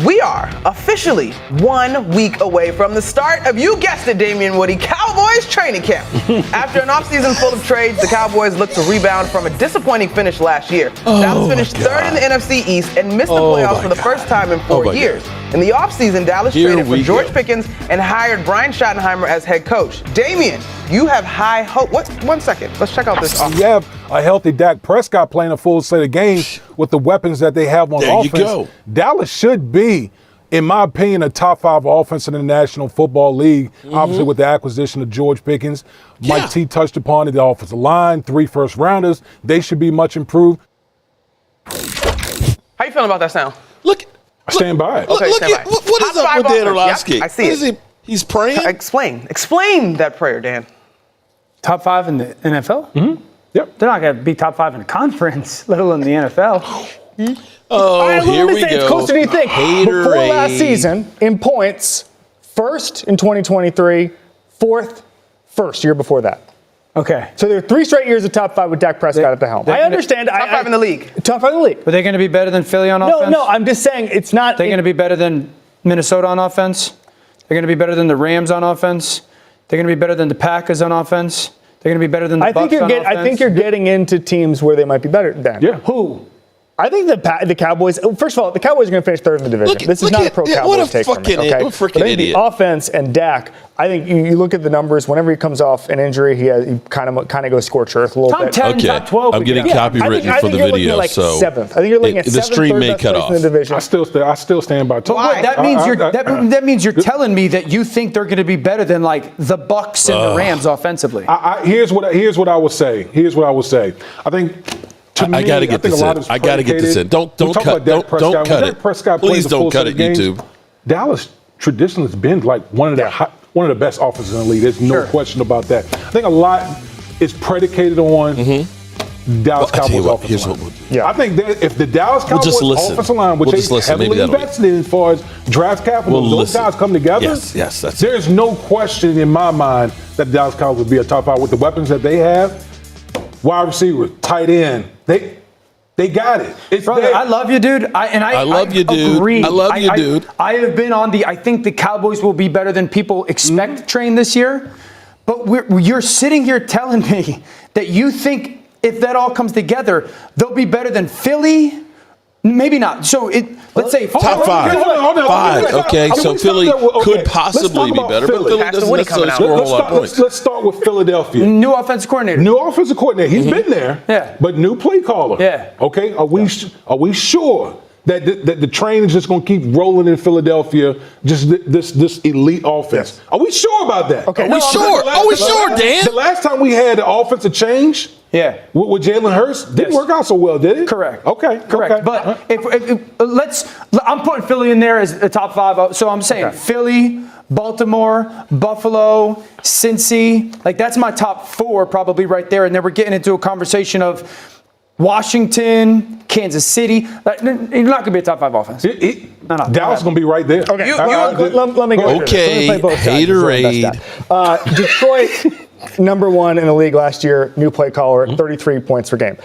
We are officially 1 week away from the start of, you guessed it, Damian Woody, Cowboys training camp. After an offseason full of trades, the Cowboys look to rebound from a disappointing finish last year. Dallas finished third in the NFC East and missed the playoffs for the first time in 4 years. In the offseason, Dallas traded for George Pickens and hired Brian Schottenheimer as head coach. Damian, you have high hope. What? 1 second. Let's check out this offense. You have a healthy Dak Prescott playing a full slate of games with the weapons that they have on offense. There you go. Dallas should be, in my opinion, a top 5 offense in the National Football League. Obviously, with the acquisition of George Pickens. Mike T touched upon it, the offensive line, 3 first-rounders. They should be much improved. How you feeling about that sound? I stand by it. Okay, Look at what is up with Dan Orlovsky? Yep, I see it. He's praying? Explain that prayer, Dan. Top 5 in the NFL? Mm-hmm. Yep. They're not going to be top 5 in the conference, let alone the NFL. Here we go. It's closer than you think. Haterade. Before last season, in points, first in 2023, fourth, first year before that. Okay. So there are 3 straight years of top 5 with Dak Prescott at the helm. I understand. Top 5 in the league. Top 5 in the league. But they're going to be better than Philly on offense? No, I'm just saying it's not. They're going to be better than Minnesota on offense? They're going to be better than the Rams on offense? They're going to be better than the Packers on offense? They're going to be better than the Bucs on offense? I think you're getting into teams where they might be better than. Yeah. Who? I think the Cowboys. First of all, the Cowboys are going to finish third in the division. This is not a pro Cowboys take from me. Okay, what a freaking but I think idiot. the offense and Dak. I think you look at the numbers. Whenever he comes off an injury, he kind of goes scorched earth a little bit. Top 10, top 12. I'm getting copywritten for the you're video, like so 7th. I think you're looking at the 7th, stream third may best cut place off. in the division. I still stand by it. Why? That means you're telling me that you think they're going to be better than like the Bucs and the Rams offensively. Here's what I would say. I think. I got to get this in. I got to get this in. Don't cut it. Please don't cut it, YouTube. Dallas traditionally has been like one of the best offenses in the league. There's no question about that. I think a lot is predicated on Dallas Cowboys offensive line. I think that if the Dallas Cowboys offensive line, which is heavily invested in as far as draft capital, those guys come together, there's no question in my mind that the Dallas Cowboys would be a top 5 with the weapons that they have. Wide receiver, tight end, they got it. It's Brother, there. I love you, dude. I love you, dude. Agree. I love you, dude. I have been on I think the Cowboys will be better than people expect train this year. But you're sitting here telling me that you think if that all comes together, they'll be better than Philly. Maybe not. So let's say top 5. Okay, so Philly could possibly be better, but Philly doesn't necessarily score a whole lot of points. Let's start with Philadelphia. New offensive coordinator. He's been there. Yeah. But new play caller. Yeah. Okay. Are we sure that the train is just going to keep rolling in Philadelphia? Just this elite offense. Yes. Are we sure about that? Okay. Are we sure, Dan? The last time we had the offensive change. Yeah. With Jalen Hurts, didn't work out so well, did it? Correct. Okay. Correct. Okay. But I'm putting Philly in there as a top 5. So I'm saying Philly, Baltimore, Buffalo, Cincy. Like that's my top 4 probably right there. And then we're getting into a conversation of Washington, Kansas City. You're not going to be a top 5 offense. Dallas is going to be right there. Okay. Let me go. Okay. Haterade. Detroit. Number 1 in the league last year, new play caller, 33 points per game.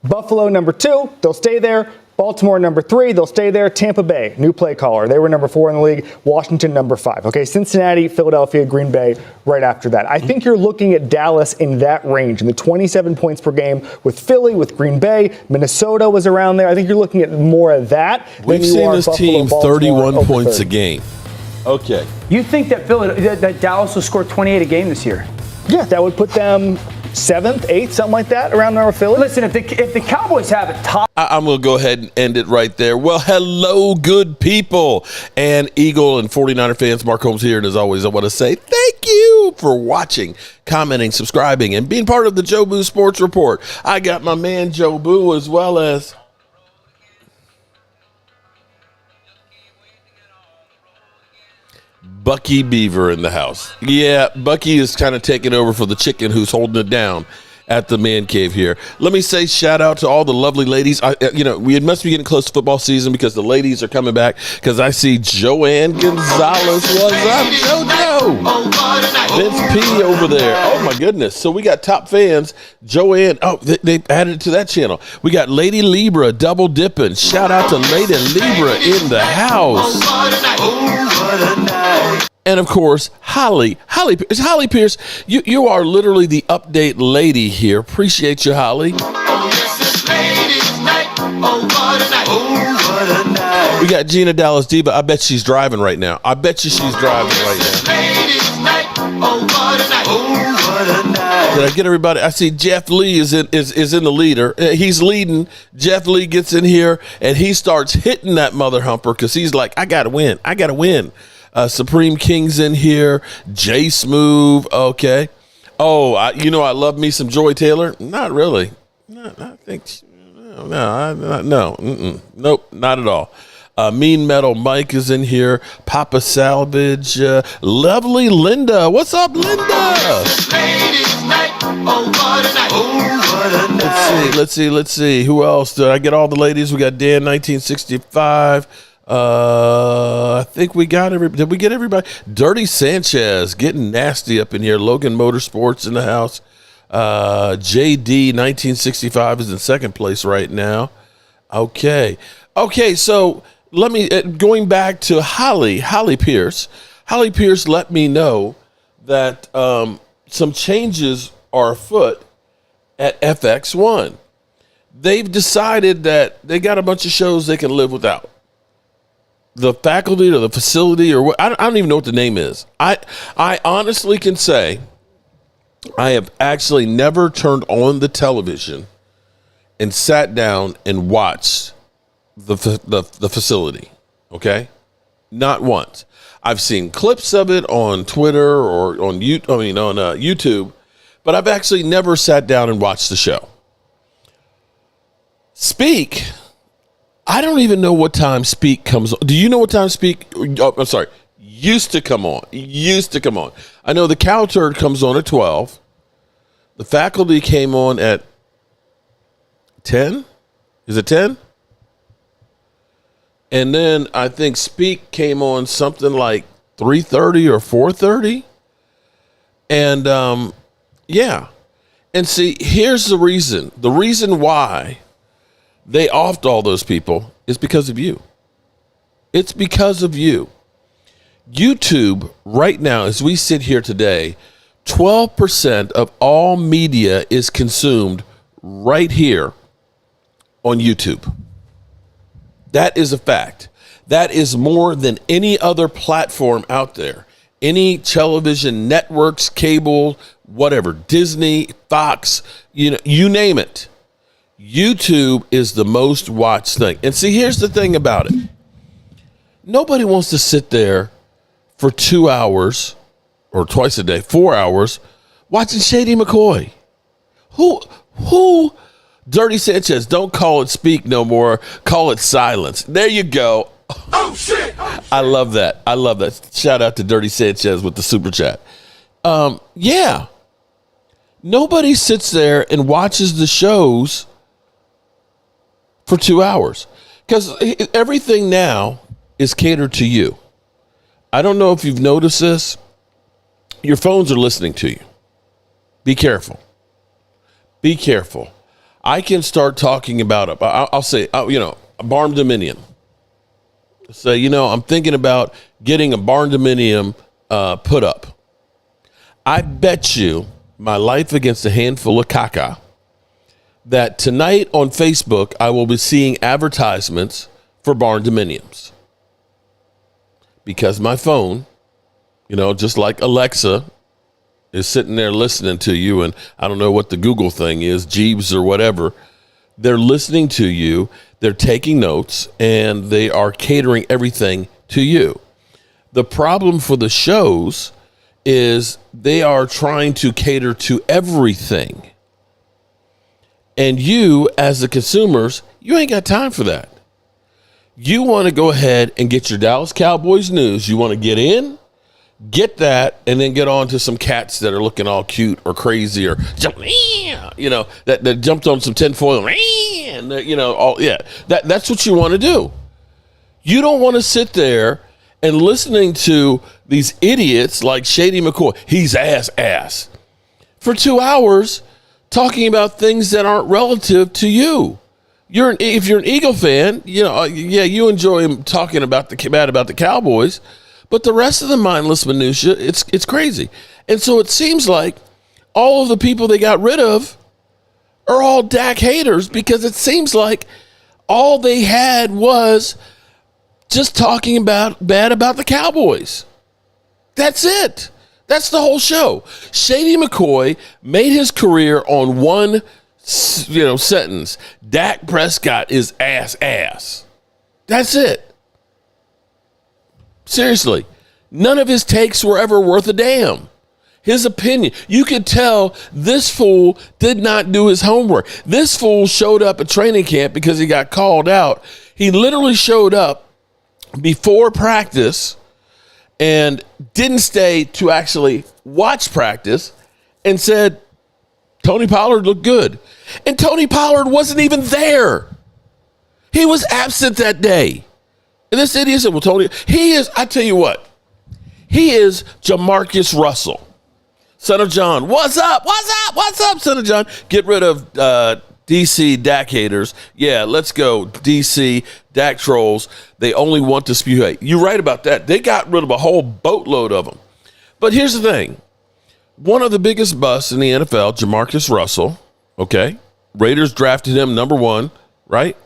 Buffalo, number 2, they'll stay there. Baltimore, number 3, they'll stay there. Tampa Bay, new play caller. They were number 4 in the league. Washington, number 5. Okay, Cincinnati, Philadelphia, Green Bay, right after that. I think you're looking at Dallas in that range, in the 27 points per game with Philly, with Green Bay. Minnesota was around there. I think you're looking at more of that. We've seen this team 31 points a game. Okay. You think that Dallas will score 28 a game this year? Yeah, that would put them 7th, 8th, something like that, around there with Philly. Listen, if the Cowboys have a top... I'm going to go ahead and end it right there. Well, hello, good people. And Eagle and 49er fans, Mark Holmes here. And as always, I want to say thank you for watching, commenting, subscribing, and being part of the Joe Boo Sports Report. I got my man Joe Boo as well as... Bucky Beaver in the house. Yeah, Bucky is kind of taking over for the chicken who's holding it down. at the Man Cave here. Let me say shout out to all the lovely ladies. We must be getting close to football season because the ladies are coming back. Because I see Joanne Gonzalez. What's up, JoJo? Vince P over there. Oh my goodness. So we got top fans. Joanne. Oh, they added it to that channel. We got Lady Libra double dipping. Shout out to Lady Libra in the house. And of course, Holly Pierce, you are literally the update lady here. Appreciate you, Holly. We got Gina Dallas Diva. I bet she's driving right now. Did I get everybody? I see Jeff Lee is in the leader. He's leading. Jeff Lee gets in here and he starts hitting that mother humper because he's like, I gotta win. Supreme King's in here. J Smooth. Okay. Oh, I love me some Joy Taylor. Not really. Nope, not at all. Mean Metal Mike is in here. Papa Salvage. Lovely Linda. What's up, Linda? Let's see. Who else? Did I get all the ladies? We got Dan 1965. I think we got did we get everybody? Dirty Sanchez getting nasty up in here. Logan Motorsports in the house. JD 1965 is in second place right now. Okay, so let me going back to Holly Pierce. Holly Pierce let me know that some changes are afoot at FX1. They've decided that they got a bunch of shows they can live without. The faculty or the facility or what, I don't even know what the name is. I honestly can say I have actually never turned on the television and sat down and watched the facility. Okay, not once. I've seen clips of it on Twitter or on YouTube, but I've actually never sat down and watched the show. Speak. I don't even know what time Speak comes on. Do you know what time Speak? Oh, I'm sorry. Used to come on. I know the Cow Turd comes on at 12. The faculty came on at 10. Is it 10? And then I think Speak came on something like 3:30 or 4:30. And yeah. And see, here's the reason. The reason why they offed all those people is because of you. It's because of you. YouTube, right now, as we sit here today, 12% of all media is consumed right here on YouTube. That is a fact. That is more than any other platform out there. Any television networks, cable, whatever, Disney, Fox, you name it. YouTube is the most watched thing. And see, here's the thing about it. Nobody wants to sit there for 2 hours or twice a day, 4 hours, watching Shady McCoy. Who? Dirty Sanchez, don't call it Speak no more. Call it silence. There you go. Oh, shit. I love that. Shout out to Dirty Sanchez with the super chat. Yeah. Nobody sits there and watches the shows for 2 hours because everything now is catered to you. I don't know if you've noticed this. Your phones are listening to you. Be careful. I can start talking about I'll say, a barn dominium. Say, I'm thinking about getting a barn dominium put up. I bet you my life against a handful of caca that tonight on Facebook, I will be seeing advertisements for barn dominiums. Because my phone, just like Alexa, is sitting there listening to you, and I don't know what the Google thing is, Jeeves or whatever. They're listening to you, they're taking notes, and they are catering everything to you. The problem for the shows is they are trying to cater to everything. And you, as the consumers, you ain't got time for that. You want to go ahead and get your Dallas Cowboys news. You want to get in, get that, and then get on to some cats that are looking all cute or crazy or jump, that jumped on some tinfoil, and that's what you want to do. You don't want to sit there and listening to these idiots like Shady McCoy. He's ass for 2 hours talking about things that aren't relative to you. If you're an Eagle fan, you enjoy him talking about bad about the Cowboys, but the rest of the mindless minutia, it's crazy. And so it seems like all of the people they got rid of are all Dak haters, because it seems like all they had was just talking bad about the Cowboys. That's it. That's the whole show. Shady McCoy made his career on one sentence. Dak Prescott is ass. That's it. Seriously. None of his takes were ever worth a damn. His opinion. You could tell this fool did not do his homework. This fool showed up at training camp because he got called out. He literally showed up before practice and didn't stay to actually watch practice and said, Tony Pollard looked good. And Tony Pollard wasn't even there. He was absent that day. And this idiot said, well, Tony, I tell you what, he is Jamarcus Russell. Son of John, what's up, Son of John? Get rid of DC Dak haters. Yeah, let's go, DC Dak trolls. They only want to spew hate. You're right about that. They got rid of a whole boatload of them. But here's the thing. One of the biggest busts in the NFL, Jamarcus Russell, okay? Raiders drafted him number 1, right?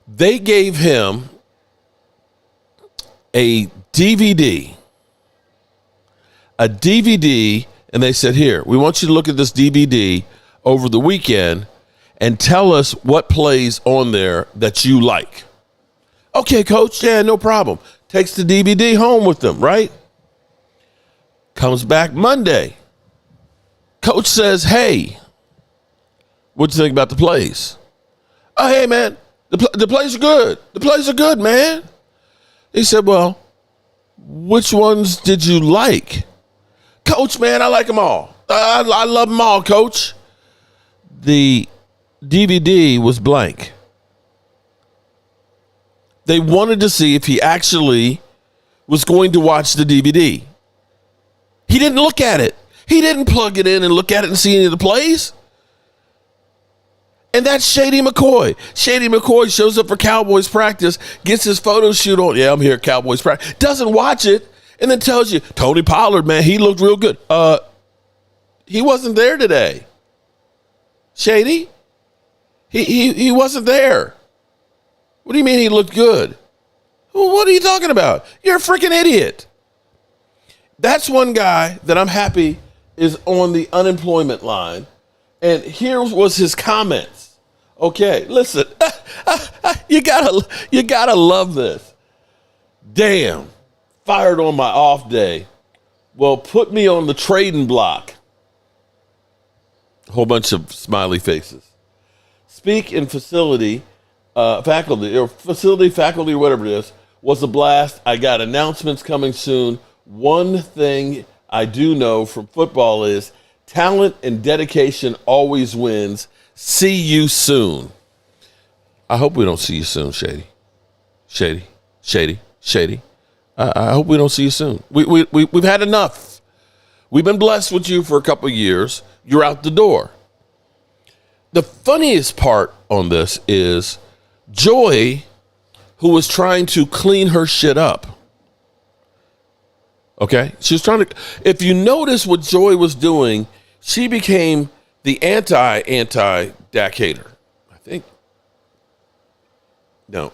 They gave him a DVD, and they said, here, we want you to look at this DVD over the weekend and tell us what plays on there that you like. Okay, coach, yeah, no problem. Takes the DVD home with them, right? Comes back Monday. Coach says, hey, what you think about the plays? Oh, hey, man, the plays are good. The plays are good, man. He said, well, which ones did you like? Coach, man, I like them all. I love them all, coach. The DVD was blank. They wanted to see if he actually was going to watch the DVD. He didn't look at it. He didn't plug it in and look at it and see any of the plays. And that's Shady McCoy. Shady McCoy shows up for Cowboys practice, gets his photo shoot on. Yeah, I'm here at Cowboys practice. Doesn't watch it, and then tells you, Tony Pollard, man, he looked real good. He wasn't there today. Shady? He wasn't there. What do you mean he looked good? Well, what are you talking about? You're a freaking idiot. That's one guy that I'm happy is on the unemployment line. And here was his comments. Okay, listen. You gotta love this. Damn. Fired on my off day. Well, put me on the trading block. A whole bunch of smiley faces. Speak in faculty, or whatever it is, was a blast. I got announcements coming soon. One thing I do know from football is talent and dedication always wins. See you soon. I hope we don't see you soon, Shady. I hope we don't see you soon. We've had enough. We've been blessed with you for a couple of years. You're out the door. The funniest part on this is Joy, who was trying to clean her shit up. Okay? She was trying to, if you notice what Joy was doing, she became the anti-Dak hater. I think. No.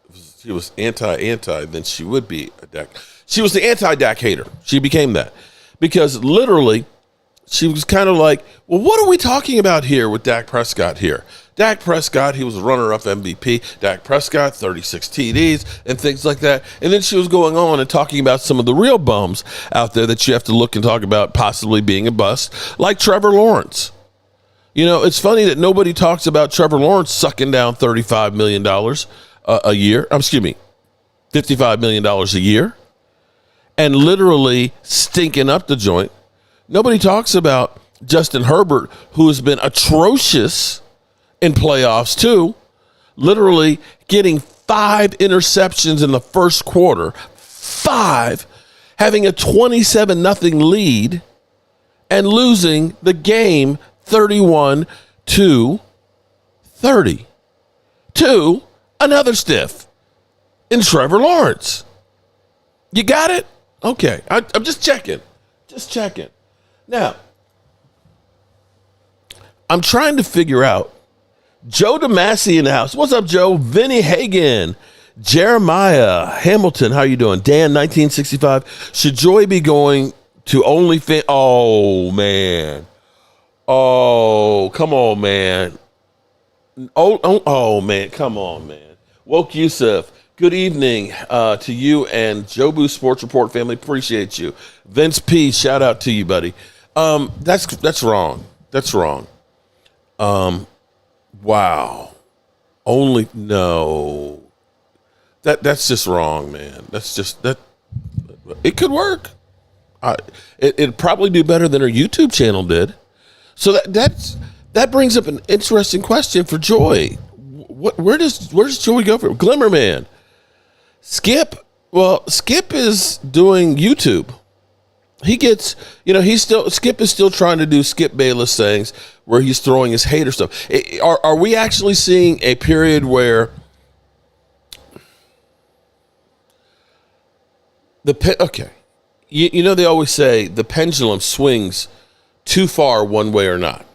If she was anti, then she would be a Dak. She was the anti-Dak hater. She became that. Because literally, she was kind of like, well, what are we talking about here with Dak Prescott here? Dak Prescott, he was a runner-up MVP. Dak Prescott, 36 TDs and things like that. And then she was going on and talking about some of the real bums out there that you have to look and talk about possibly being a bust, like Trevor Lawrence. You know, it's funny that nobody talks about Trevor Lawrence sucking down $35 million a year. $55 million a year. and literally stinking up the joint. Nobody talks about Justin Herbert, who has been atrocious in playoffs too, literally getting 5 interceptions in the first quarter, 5, having a 27-0 lead and losing the game 31-30 to another stiff in Trevor Lawrence. You got it? Okay. I'm just checking. Now, I'm trying to figure out Joe DeMasi in the house. What's up, Joe? Vinny Hagan, Jeremiah Hamilton. How you doing? Dan, 1965. Should Joy be going to OnlyFans? Oh, man. Oh, come on, man. Oh, man. Come on, man. Woke Yusuf. Good evening to you and Jobu Sports Report family. Appreciate you. Vince P, shout out to you, buddy. That's wrong. That's wrong. Wow. No. That's just wrong, man. That's just that. It could work. It'd probably do better than her YouTube channel did. So that brings up an interesting question for Joy. Where does Joy go for Glimmerman? Skip is doing YouTube. He gets, Skip is still trying to do Skip Bayless things where he's throwing his hater stuff. Are we actually seeing a period where they always say the pendulum swings too far one way or not.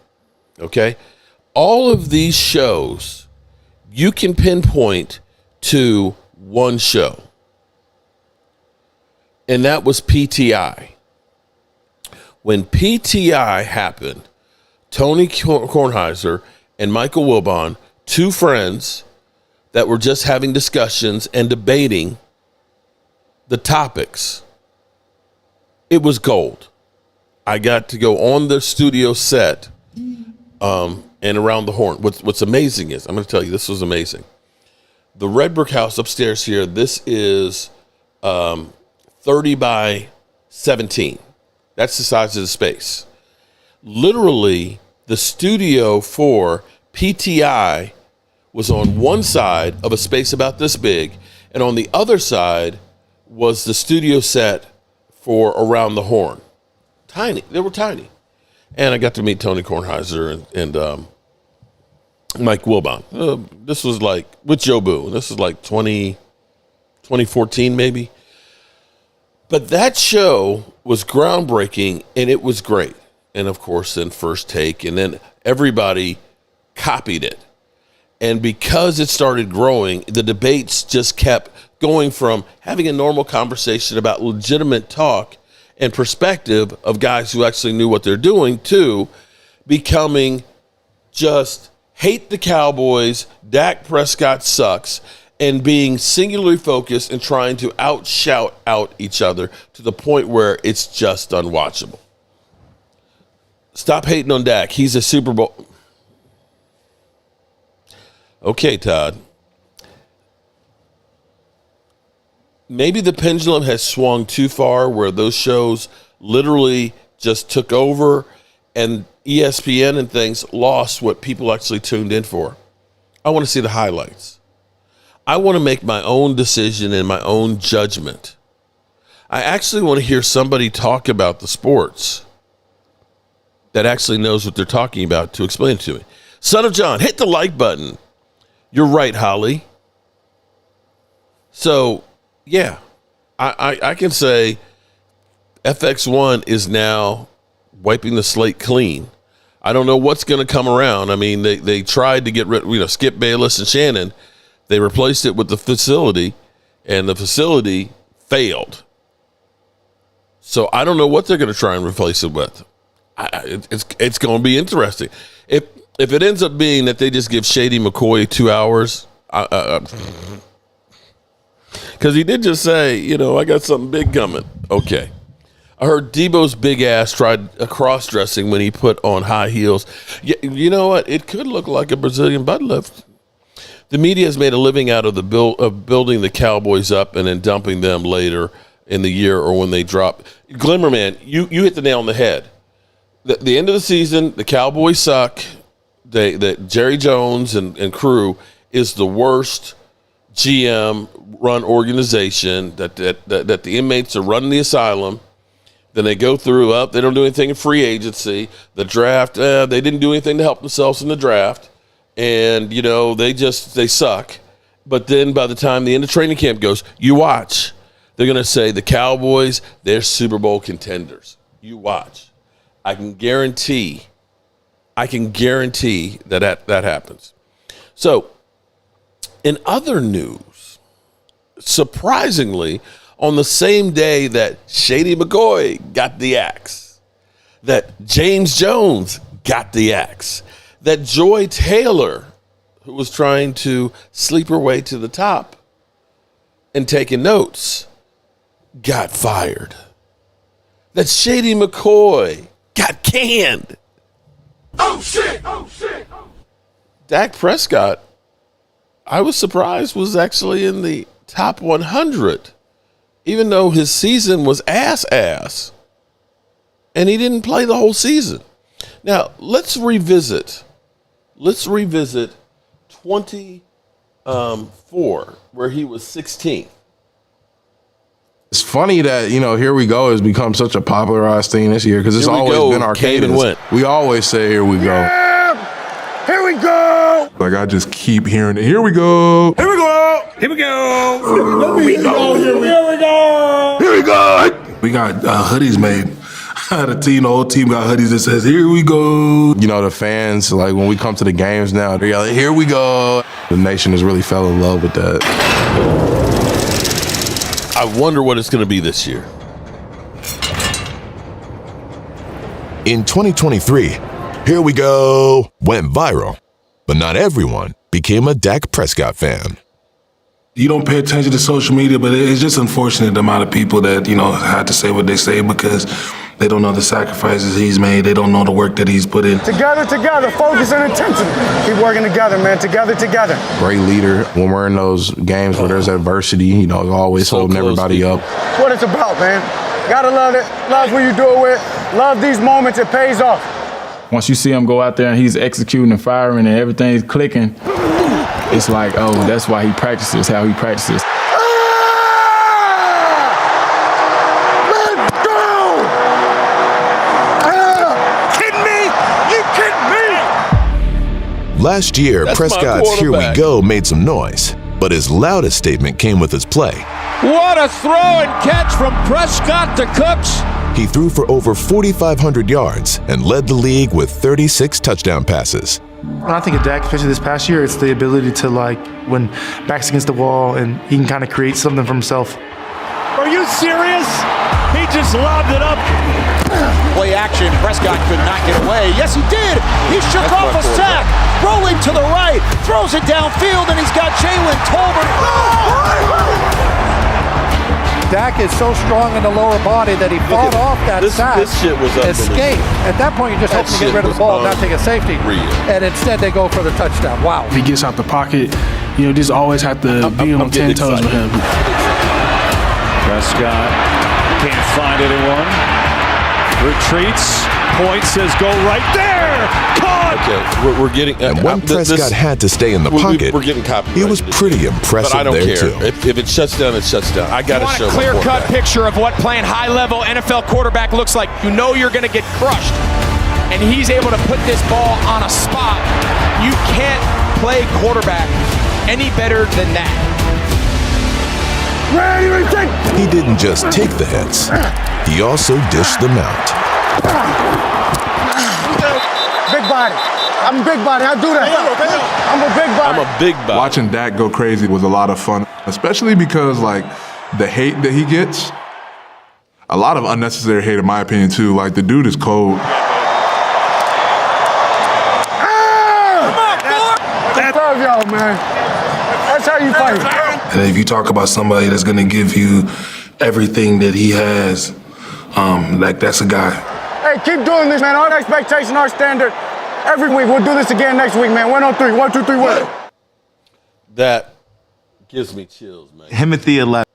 Okay? All of these shows you can pinpoint to one show. And that was PTI. When PTI happened, Tony Kornheiser and Michael Wilbon, 2 friends that were just having discussions and debating the topics, it was gold. I got to go on the studio set and around the horn. What's amazing is, I'm going to tell you, this was amazing. The red brick house upstairs here, this is 30 by 17. That's the size of the space. Literally, the studio for PTI was on one side of a space about this big, and on the other side was the studio set for Around the Horn. Tiny. They were tiny. And I got to meet Tony Kornheiser and Mike Wilbon. This was like with Joe Boo. This was like 2014 maybe. But that show was groundbreaking, and it was great. And, of course, then First Take, and then everybody copied it. And because it started growing, the debates just kept going from having a normal conversation about legitimate talk and perspective of guys who actually knew what they're doing to becoming just hate the Cowboys, Dak Prescott sucks, and being singularly focused and trying to shout out each other to the point where it's just unwatchable. Stop hating on Dak. He's a Super Bowl. Okay, Todd. Maybe the pendulum has swung too far where those shows literally just took over and ESPN and things lost what people actually tuned in for. I want to see the highlights. I want to make my own decision and my own judgment. I actually want to hear somebody talk about the sports that actually knows what they're talking about to explain it to me. Son of John, hit the like button. You're right, Holly. So, yeah, I can say FX1 is now wiping the slate clean. I don't know what's going to come around. I mean, they tried to get rid, Skip Bayless and Shannon. They replaced it with the facility, and the facility failed. So I don't know what they're going to try and replace it with. It's going to be interesting. If it ends up being that they just give Shady McCoy 2 hours, because he did just say, I got something big coming. Okay. I heard Debo's big ass tried a cross-dressing when he put on high heels. You know what? It could look like a Brazilian butt lift. The media has made a living out of building the Cowboys up and then dumping them later in the year or when they drop. Glimmer, man, you hit the nail on the head. The end of the season, the Cowboys suck. That Jerry Jones and crew is the worst GM run organization, that the inmates are running the asylum. Then they go through they don't do anything in free agency. The draft, they didn't do anything to help themselves in the draft. And, they suck. But then by the time the end of training camp goes, you watch. They're going to say the Cowboys, they're Super Bowl contenders. You watch. I can guarantee that happens. So, in other news, surprisingly, on the same day that Shady McCoy got the axe, that James Jones got the axe, that Joy Taylor, who was trying to sleep her way to the top and taking notes, got fired, that Shady McCoy got canned. Oh, shit! Dak Prescott, I was surprised, was actually in the top 100, even though his season was ass, and he didn't play the whole season. Now, let's revisit 24, where he was 16th. It's funny that, Here We Go has become such a popularized thing this year because it's always been our cadence. We always say, here we go. Yeah! Here we go! Like, I just keep hearing it. Here we go. Here we go! Here we go! Here we go. Here we go! Here we go! We got hoodies made. The whole team got hoodies that says, here we go. The fans, like, when we come to the games now, they're like, here we go. The nation has really fell in love with that. I wonder what it's going to be this year. In 2023, Here We Go went viral, but not everyone became a Dak Prescott fan. You don't pay attention to social media, but it's just unfortunate the amount of people that, had to say what they say because they don't know the sacrifices he's made. They don't know the work that he's put in. Together, focus and intensity. Keep working together, man. Together. Great leader. When we're in those games where there's adversity, always holding everybody up. That's what it's about, man. Gotta love it. Love who you do it with. Love these moments. It pays off. Once you see him go out there and he's executing and firing and everything's clicking, it's like, oh, that's why he practices, how he practices. Let's go! Kidding me? You kidding me? Last year, That's Prescott's Here We Go made some noise, but his loudest statement came with his play. What a throw and catch from Prescott to Cooks. He threw for over 4,500 yards and led the league with 36 touchdown passes. When I think of Dak, especially this past year, it's the ability to, when back's against the wall and he can kind of create something for himself. Are you serious? He just lobbed it up. Play action. Prescott could not get away. Yes, he did. He shook off a sack. Rolling to the right. Throws it downfield, and he's got Jalen Tolbert. Dak is so strong in the lower body that he fought off that sack, this shit was escaped. At that point, you just hope to get rid of the ball and not take a safety. And instead, they go for the touchdown. Wow. If he gets out the pocket, just always have to be on 10 toes with him. Prescott can't find anyone. Retreats. Point says go right there. Caught. Okay, we're getting. And when Prescott had to stay in the pocket, we're getting copyrighted. he was pretty impressive but I don't there care. too. If it shuts down, it shuts down. I got to show a clear-cut picture of what playing high-level NFL quarterback looks like. You know you're going to get crushed, and he's able to put this ball on a spot. You can't play quarterback any better than that. He didn't just take the hits, he also dished them out. Big body. I'm a big body. I do that. I'm a big body. I'm a big body. Watching Dak go crazy was a lot of fun, especially because, the hate that he gets, a lot of unnecessary hate in my opinion, too. The dude is cold. That's all y'all, man. That's how you fight. And if you talk about somebody that's going to give you everything that he has, that's a guy. Hey, keep doing this, man. Our expectation, our standard. Every week. We'll do this again next week, man. 1 on 3. 1, 2, 3, 1. That gives me chills, man. Timothy 11.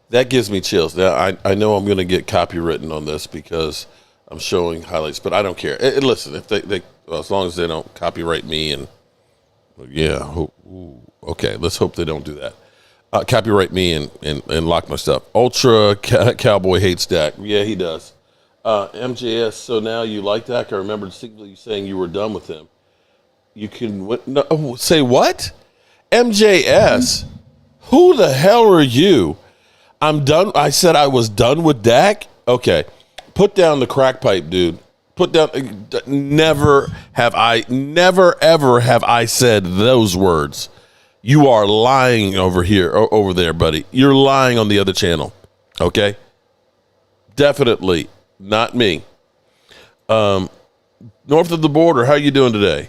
That gives me chills. Now, I know I'm going to get copywritten on this because I'm showing highlights, but I don't care. Listen, if they well, as long as they don't copyright me and okay, let's hope they don't do that. Copyright me and lock my stuff. Ultra Cowboy hates Dak. Yeah, he does. MJS, so now you like Dak? I remember distinctly you saying you were done with him. You can say what? MJS, who the hell are you? I'm done. I said I was done with Dak? Okay. Put down the crack pipe, dude. Put down. Never ever have I said those words. You are lying over there, buddy. You're lying on the other channel. Okay? Definitely not me. North of the border, how you doing today?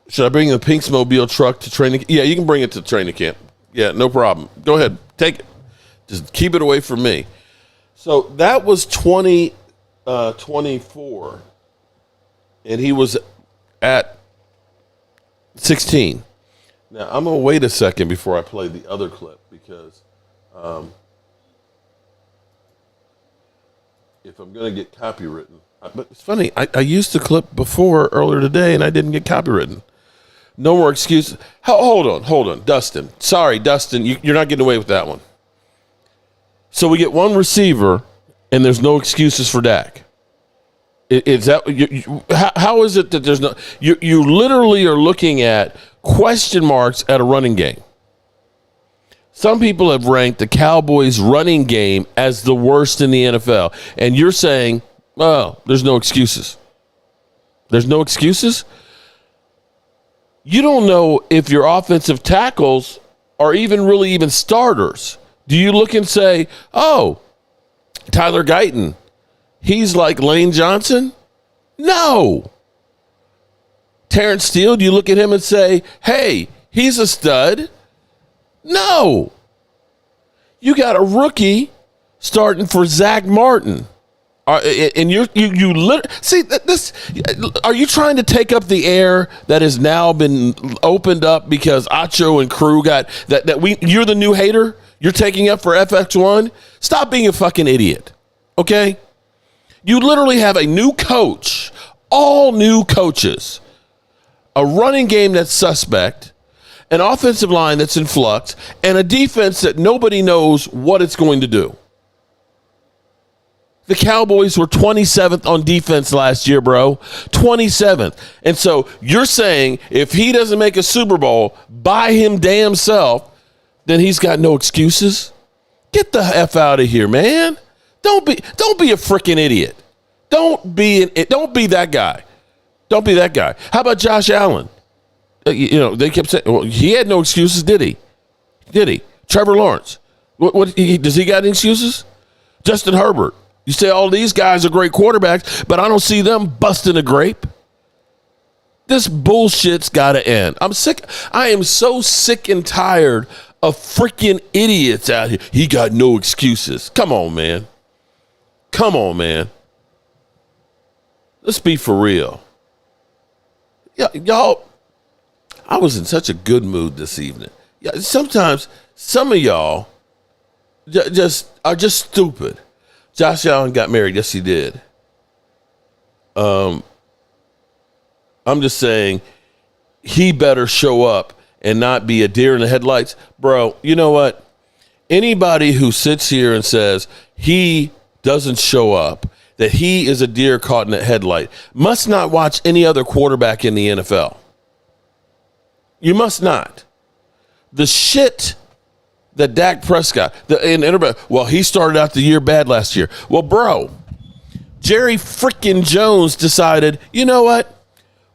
Should I bring the Pinksmobile truck to training? Yeah, you can bring it to training camp. Yeah, no problem. Go ahead. Take it. Just keep it away from me. So that was 2024. And he was at 16. Now, I'm going to wait a second before I play the other clip because if I'm going to get copywritten. But it's funny. I used the clip earlier today, and I didn't get copywritten. No more excuses. Hold on. Dustin. Sorry, Dustin. You're not getting away with that one. So we get one receiver, and there's no excuses for Dak. Is that how is it that there's no? You literally are looking at question marks at a running game. Some people have ranked the Cowboys' running game as the worst in the NFL, and you're saying, "Oh, there's no excuses." There's no excuses. You don't know if your offensive tackles are even starters. Do you look and say, "Oh, Tyler Guyton, he's like Lane Johnson"? No. Terrence Steele, do you look at him and say, "Hey, he's a stud"? No. You got a rookie starting for Zach Martin. And you see this. Are you trying to take up the air that has now been opened up because Acho and crew got that? You're the new hater. You're taking up for FX1. Stop being a fucking idiot. Okay. You literally have a new coach, all new coaches, a running game that's suspect, an offensive line that's in flux, and a defense that nobody knows what it's going to do. The Cowboys were 27th on defense last year, bro. 27th. And so you're saying if he doesn't make a Super Bowl by him damn self, then he's got no excuses? Get the F out of here, man. Don't be a freaking idiot. Don't be that guy. Don't be that guy. How about Josh Allen? They kept saying, well, he had no excuses, did he? Did he? Trevor Lawrence. Does he got any excuses? Justin Herbert. You say all these guys are great quarterbacks, but I don't see them busting a grape. This bullshit's got to end. I'm sick. I am so sick and tired of freaking idiots out here. He got no excuses. Come on, man. Come on, man. Let's be for real. Yeah, y'all, I was in such a good mood this evening. Yeah, sometimes some of y'all are just stupid. Josh Allen got married. Yes, he did. I'm just saying he better show up and not be a deer in the headlights. Bro, you know what? Anybody who sits here and says he doesn't show up, that he is a deer caught in a headlight, must not watch any other quarterback in the NFL. You must not. The shit that Dak Prescott, well, he started out the year bad last year. Well, bro, Jerry freaking Jones decided, you know what?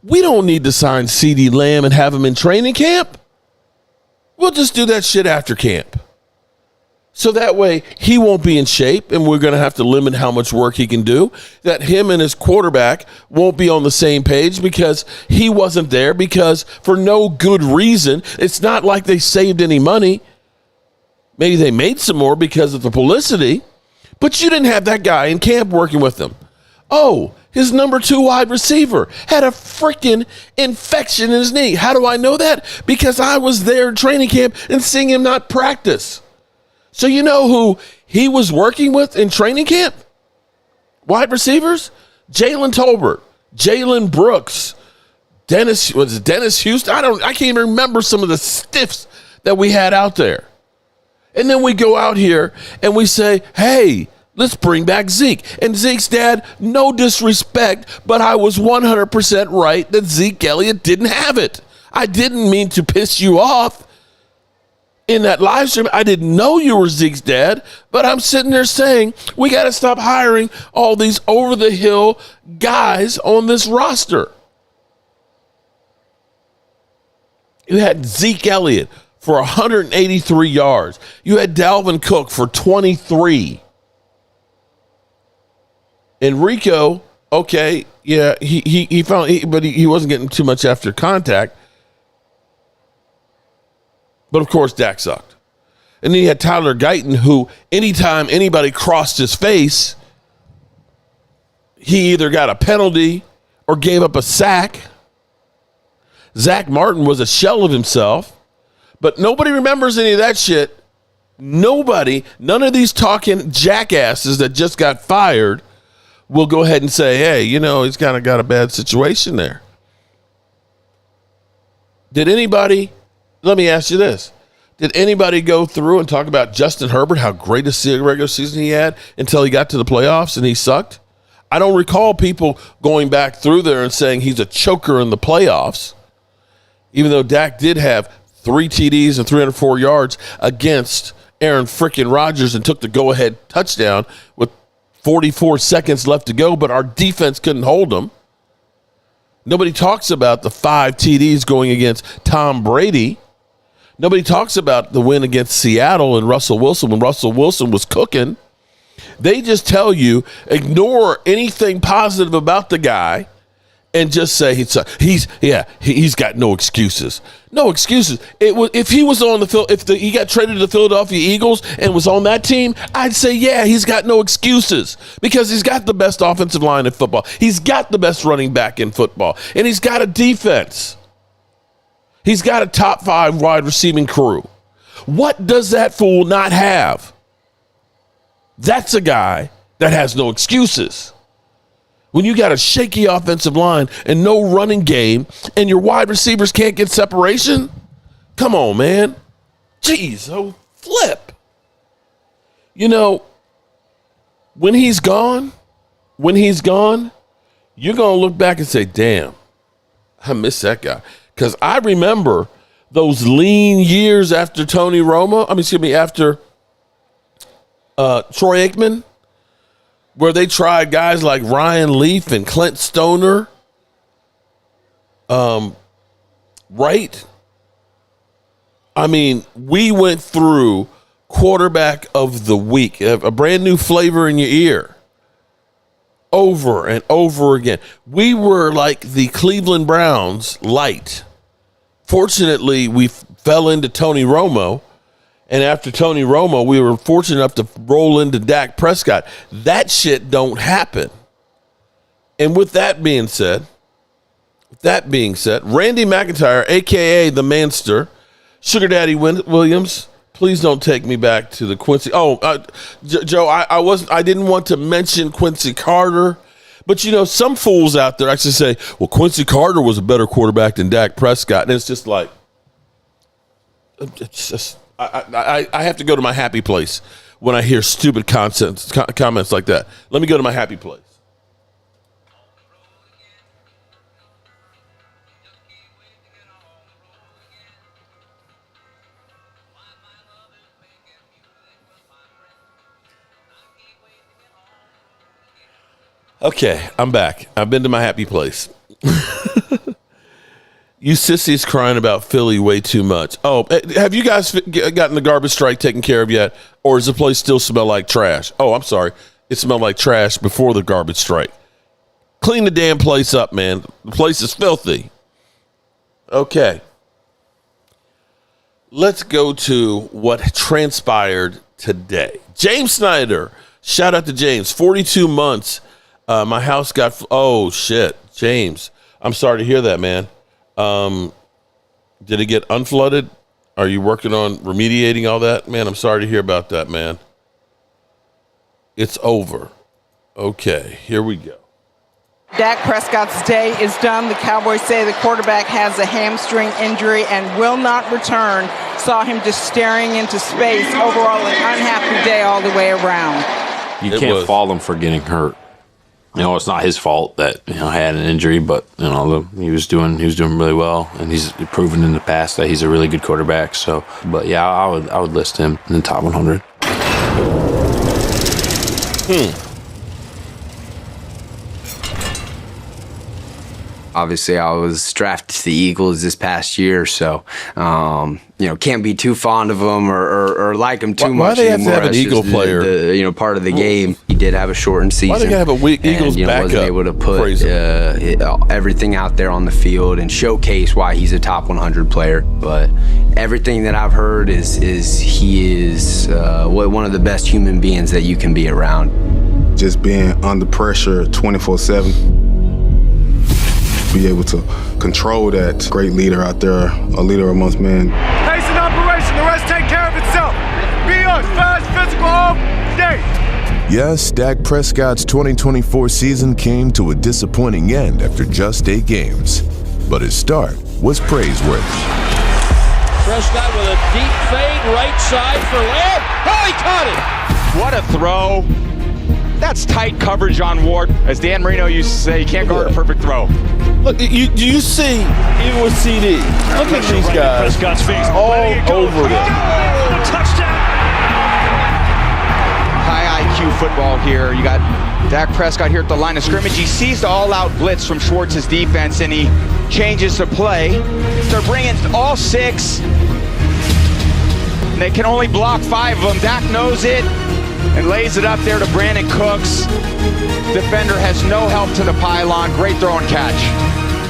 We don't need to sign CeeDee Lamb and have him in training camp. We'll just do that shit after camp. So that way he won't be in shape and we're going to have to limit how much work he can do. That him and his quarterback won't be on the same page because he wasn't there because for no good reason. It's not like they saved any money. Maybe they made some more because of the publicity, but you didn't have that guy in camp working with them. Oh, his number 2 wide receiver had a freaking infection in his knee. How do I know that? Because I was there in training camp and seeing him not practice. So you know who he was working with in training camp? Wide receivers? Jalen Tolbert, Jalen Brooks, Dennis Houston? I can't even remember some of the stiffs that we had out there. And then we go out here and we say, hey, let's bring back Zeke. And Zeke's dad, no disrespect, but I was 100% right that Zeke Elliott didn't have it. I didn't mean to piss you off in that live stream. I didn't know you were Zeke's dad, but I'm sitting there saying we got to stop hiring all these over-the-hill guys on this roster. You had Zeke Elliott for 183 yards. You had Dalvin Cook for 23. Enrico, okay, yeah, he found, but he wasn't getting too much after contact. But of course, Dak sucked. And then you had Tyler Guyton, who anytime anybody crossed his face, he either got a penalty or gave up a sack. Zach Martin was a shell of himself. But nobody remembers any of that shit. Nobody, none of these talking jackasses that just got fired will go ahead and say, hey, you know, he's kind of got a bad situation there. Did anybody, let me ask you this. Did anybody go through and talk about Justin Herbert, how great a regular season he had until he got to the playoffs and he sucked? I don't recall people going back through there and saying he's a choker in the playoffs, even though Dak did have 3 TDs and 304 yards against Aaron frickin' Rodgers and took the go-ahead touchdown with 44 seconds left to go, but our defense couldn't hold him. Nobody talks about the 5 TDs going against Tom Brady. Nobody talks about the win against Seattle and Russell Wilson when Russell Wilson was cooking. They just tell you, ignore anything positive about the guy and just say he's got no excuses. No excuses. If he was on the field, he got traded to the Philadelphia Eagles and was on that team, I'd say, yeah, he's got no excuses because he's got the best offensive line in football. He's got the best running back in football, and he's got a defense. He's got a top 5 wide receiving crew. What does that fool not have? That's a guy that has no excuses. When you got a shaky offensive line and no running game and your wide receivers can't get separation, come on, man. Jeez, oh, flip. You know, when he's gone, you're going to look back and say, damn, I miss that guy. Because I remember those lean years after after Troy Aikman, where they tried guys like Ryan Leaf and Clint Stoner. Right? I mean, we went through quarterback of the week, a brand new flavor in your ear, over and over again. We were like the Cleveland Browns light. Fortunately, we fell into Tony Romo. And after Tony Romo, we were fortunate enough to roll into Dak Prescott. That shit don't happen. And with that being said, Randy McIntyre, a.k.a. the Manster, Sugar Daddy Williams, please don't take me back to the Quincy. Joe, I didn't want to mention Quincy Carter, but you know, some fools out there actually say, well, Quincy Carter was a better quarterback than Dak Prescott. And it's just like, it's just, I have to go to my happy place when I hear stupid comments like that. Let me go to my happy place. Okay, I'm back. I've been to my happy place. You sissies crying about Philly way too much. Oh, have you guys gotten the garbage strike taken care of yet? Or does the place still smell like trash? Oh, I'm sorry. It smelled like trash before the garbage strike. Clean the damn place up, man. The place is filthy. Okay. Let's go to what transpired today. James Snyder. Shout out to James. 42 months. My house got... Oh, shit. James. I'm sorry to hear that, man. Did it get unflooded? Are you working on remediating all that? Man, I'm sorry to hear about that, man. It's over. Okay, here we go. Dak Prescott's day is done. The Cowboys say the quarterback has a hamstring injury and will not return. Saw him just staring into space. Overall, an unhappy day all the way around. You can't fault him for getting hurt. It's not his fault that he had an injury, but he was doing really well, and he's proven in the past that he's a really good quarterback. So, but yeah, I would list him in the top 100. Obviously, I was drafted to the Eagles this past year, so can't be too fond of him or like him too much. Why do they have to have an Eagle player? Part of the game. He did have a shortened season. Why do they have a weak Eagles backup? Wasn't able to put everything out there on the field and showcase why he's a top 100 player. But everything that I've heard is he is one of the best human beings that you can be around. Just being under pressure 24/7. Be able to control that. Great leader out there, a leader amongst men. Pace and operation, the rest take care of itself. Be us, fast, physical, all day. Yes, Dak Prescott's 2024 season came to a disappointing end after just 8 games. But his start was praiseworthy. Prescott with a deep fade, right side for Lamb. Oh, he caught it! What a throw. That's tight coverage on Ward. As Dan Marino used to say, you can't guard a perfect throw. Look, do you see, even with CD, look at these guys Prescott's face. all over them. Touchdown! High IQ football here. You got Dak Prescott here at the line of scrimmage. He sees the all-out blitz from Schwartz's defense, and he changes the play. They're bringing all 6. They can only block 5 of them. Dak knows it and lays it up there to Brandon Cooks. Defender has no help to the pylon. Great throw and catch.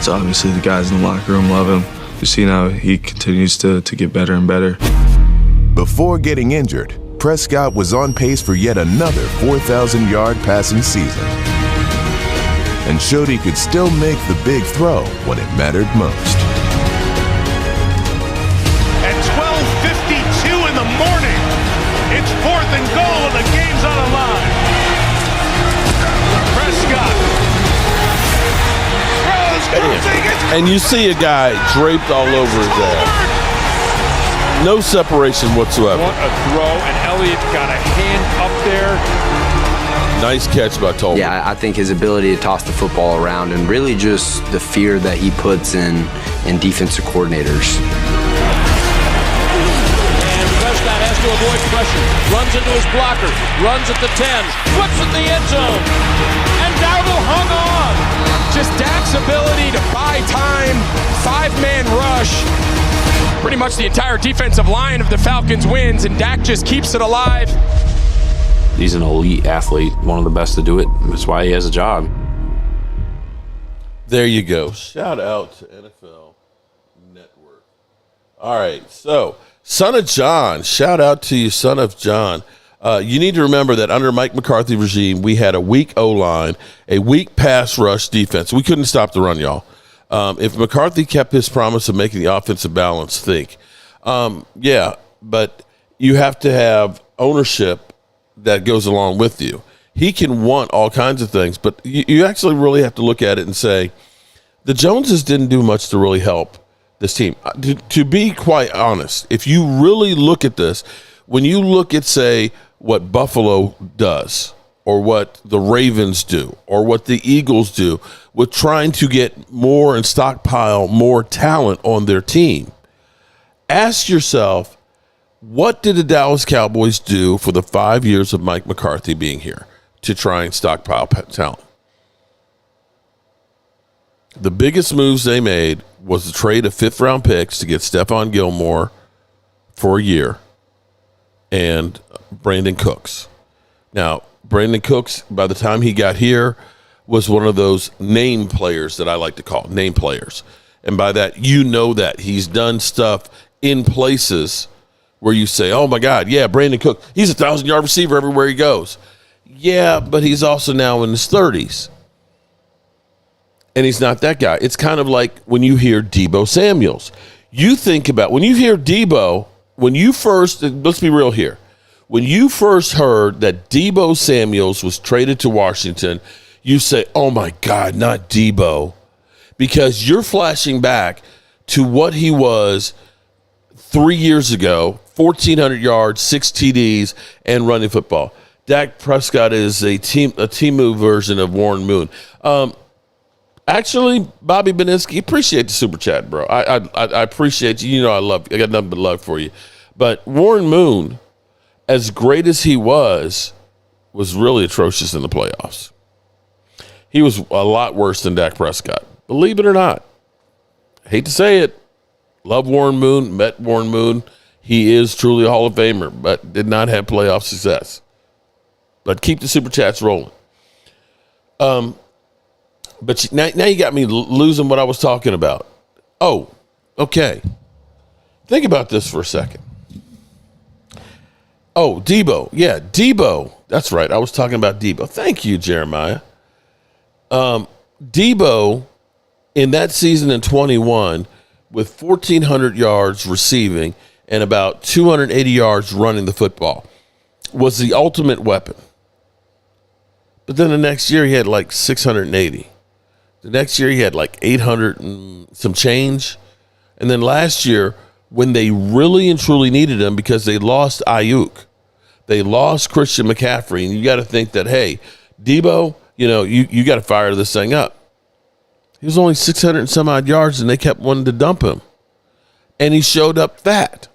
So obviously the guys in the locker room love him. You see now he continues to get better and better. Before getting injured, Prescott was on pace for yet another 4,000-yard passing season and showed he could still make the big throw when it mattered most. At 12:52 in the morning, it's 4th and goal and the game's on the line. Prescott throws, And you see a guy draped all over his ass. No separation whatsoever. What a throw, and Elliott got a hand up there. Nice catch by Tolman. Yeah, I think his ability to toss the football around and really just the fear that he puts in defensive coordinators. And Prescott has to avoid pressure. Runs into his blocker. Runs at the 10. Flips at the end zone. And Dowdle hung on. Just Dak's ability to buy time. 5-man rush. Pretty much the entire defensive line of the Falcons wins, and Dak just keeps it alive. He's an elite athlete, one of the best to do it. That's why he has a job. There you go. Shout out to NFL Network. All right, so Son of John, shout out to you, Son of John. You need to remember that under Mike McCarthy regime, we had a weak O-line, a weak pass rush defense. We couldn't stop the run, y'all. If McCarthy kept his promise of making the offensive balance, think. Yeah, but you have to have ownership that goes along with you. He can want all kinds of things, but you actually really have to look at it and say, the Joneses didn't do much to really help this team. To be quite honest, if you really look at this, when you look at, say, what Buffalo does or what the Ravens do or what the Eagles do with trying to get more and stockpile more talent on their team, ask yourself, what did the Dallas Cowboys do for the 5 years of Mike McCarthy being here to try and stockpile talent? The biggest moves they made was the trade of 5th-round picks to get Stephon Gilmore for a year and Brandon Cooks. Now, Brandon Cooks, by the time he got here, was one of those name players that I like to call name players. And by that, you know that he's done stuff in places where you say, oh, my God, yeah, Brandon Cook, he's a 1,000-yard receiver everywhere he goes. Yeah, but he's also now in his 30s. And he's not that guy. It's kind of like when you hear Deebo Samuels. You think about when you hear Debo, let's be real here. When you first heard that Debo Samuels was traded to Washington, you say, oh my God, not Debo. Because you're flashing back to what he was 3 years ago, 1,400 yards, 6 TDs, and running football. Dak Prescott is a Temu version of Warren Moon. Actually, Bobby Beninsky, appreciate the super chat, bro. I appreciate you. You know I love you. I got nothing but love for you. But Warren Moon, as great as he was really atrocious in the playoffs. He was a lot worse than Dak Prescott. Believe it or not. Hate to say it. Love Warren Moon. Met Warren Moon. He is truly a Hall of Famer, but did not have playoff success. But keep the super chats rolling. But now you got me losing what I was talking about. Oh, okay. Think about this for a second. Oh, Debo. Yeah, Debo. That's right. I was talking about Debo. Thank you, Jeremiah. Debo, in that season in 21, with 1,400 yards receiving and about 280 yards running the football, was the ultimate weapon. But then the next year he had like 680. The next year he had like 800 and some change. And then last year, when they really and truly needed him because they lost Ayuk, they lost Christian McCaffrey, and you got to think that, hey, Debo, you got to fire this thing up. He was only 600 and some odd yards, and they kept wanting to dump him. And he showed up fat.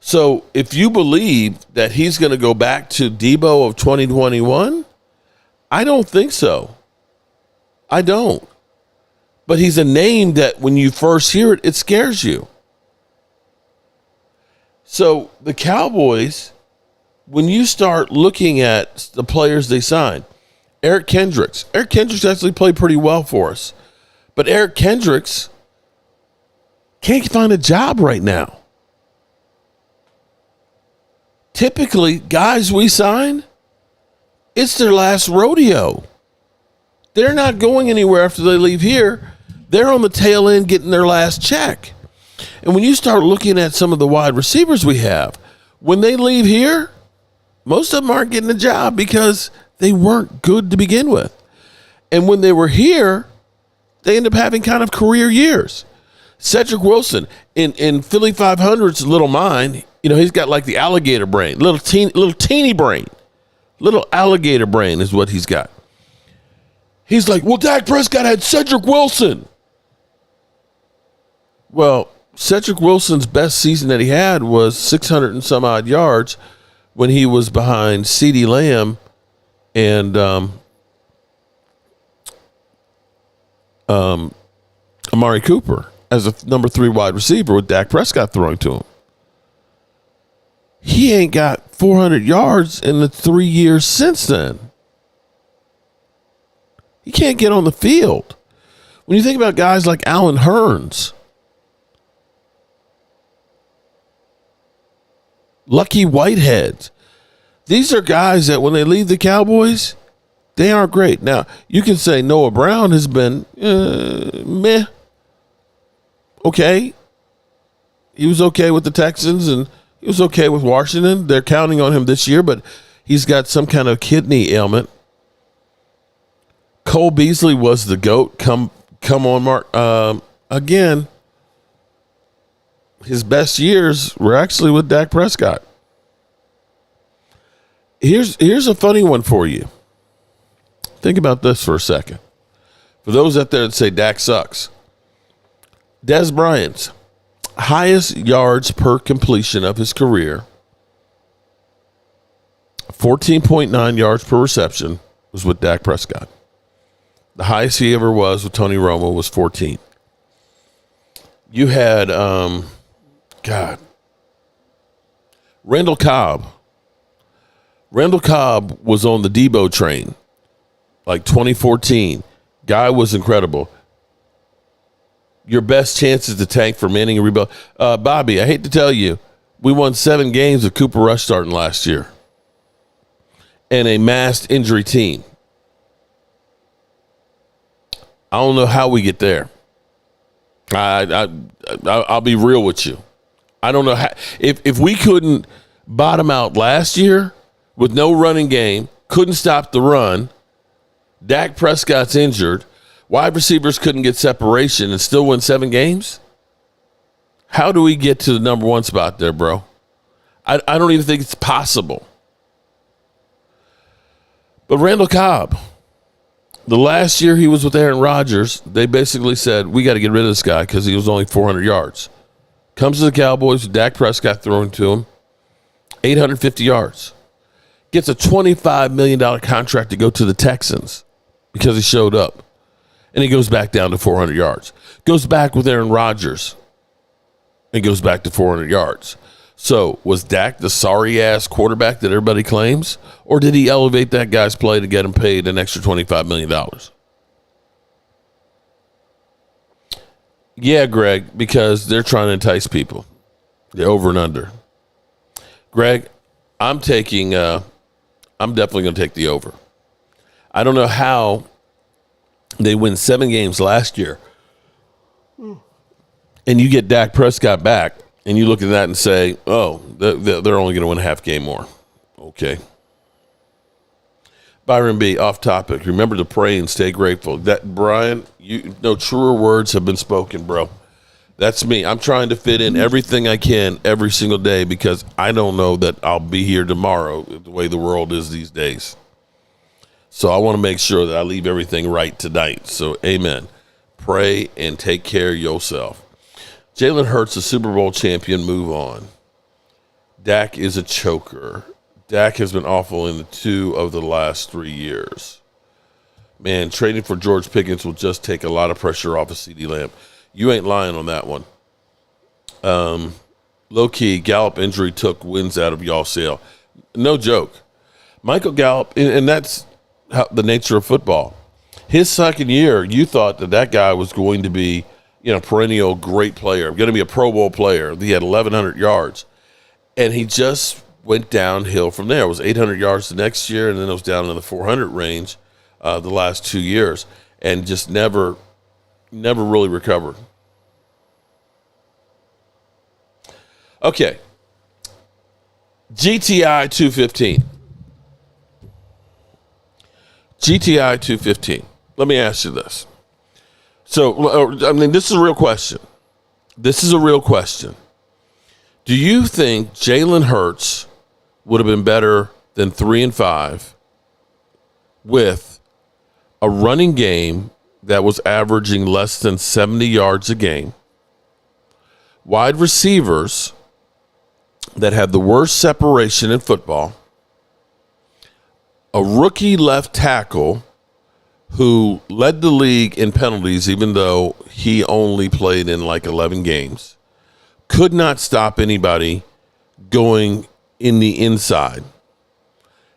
So if you believe that he's going to go back to Debo of 2021, I don't think so. I don't. But he's a name that when you first hear it, it scares you. So the Cowboys, when you start looking at the players they signed, Eric Kendricks actually played pretty well for us. But Eric Kendricks can't find a job right now. Typically, guys we sign, it's their last rodeo. They're not going anywhere after they leave here. They're on the tail end getting their last check. And when you start looking at some of the wide receivers we have, when they leave here, most of them aren't getting a job because they weren't good to begin with. And when they were here, they end up having kind of career years. Cedric Wilson in Philly 500's little mind, he's got like the alligator brain, little teeny brain. Little alligator brain is what he's got. He's like, well, Dak Prescott had Cedric Wilson. Well, Cedric Wilson's best season that he had was 600 and some odd yards when he was behind CeeDee Lamb and Amari Cooper as a number 3 wide receiver with Dak Prescott throwing to him. He ain't got 400 yards in the 3 years since then. He can't get on the field. When you think about guys like Allen Hurns, Lucky Whitehead, these are guys that when they leave the Cowboys, they aren't great. Now, you can say Noah Brown has been meh. Okay. He was okay with the Texans and he was okay with Washington. They're counting on him this year, but he's got some kind of kidney ailment. Cole Beasley was the GOAT. Come on, Mark. Again, his best years were actually with Dak Prescott. Here's a funny one for you. Think about this for a second. For those out there that say Dak sucks, Dez Bryant's highest yards per completion of his career, 14.9 yards per reception, was with Dak Prescott. The highest he ever was with Tony Romo was 14. You had, Randall Cobb. Randall Cobb was on the Debo train, like 2014. Guy was incredible. Your best chances to tank for Manning and rebuild. Bobby, I hate to tell you, we won 7 games with Cooper Rush starting last year and a massed injury team. I don't know how we get there. I I'll be real with you. I don't know how, if we couldn't bottom out last year with no running game, couldn't stop the run, Dak Prescott's injured, wide receivers couldn't get separation and still win 7 games. How do we get to the number 1 spot there, bro? I don't even think it's possible. But Randall Cobb, the last year he was with Aaron Rodgers, they basically said, we got to get rid of this guy because he was only 400 yards. Comes to the Cowboys, Dak Prescott throwing to him, 850 yards. Gets a $25 million contract to go to the Texans because he showed up. And he goes back down to 400 yards. Goes back with Aaron Rodgers and goes back to 400 yards. So was Dak the sorry-ass quarterback that everybody claims? Or did he elevate that guy's play to get him paid an extra $25 million? Yeah, Greg, because they're trying to entice people. They're over and under. Greg, I'm definitely going to take the over. I don't know how they win 7 games last year and you get Dak Prescott back and you look at that and say, oh, they're only going to win a half game more. Okay. Byron B., off topic. Remember to pray and stay grateful. That, Brian, truer words have been spoken, bro. That's me. I'm trying to fit in everything I can every single day because I don't know that I'll be here tomorrow the way the world is these days. So I want to make sure that I leave everything right tonight. So, amen. Pray and take care of yourself. Jalen Hurts, a Super Bowl champion, move on. Dak is a choker. Dak has been awful in 2 of the last 3 years. Man, trading for George Pickens will just take a lot of pressure off of CeeDee Lamb. You ain't lying on that one. Low-key, Gallup injury took wins out of y'all's sail. No joke. Michael Gallup, and that's the nature of football. His second year, you thought that guy was going to be, perennial great player, going to be a Pro Bowl player. He had 1,100 yards. And he just went downhill from there. It was 800 yards the next year, and then it was down in the 400 range the last 2 years, and just never really recovered. Okay. GTI 215. GTI 215. Let me ask you this. So, this is a real question. Do you think Jalen Hurts would have been better than 3-5 with a running game that was averaging less than 70 yards a game, wide receivers that had the worst separation in football, a rookie left tackle who led the league in penalties even though he only played in like 11 games, could not stop anybody going in the inside,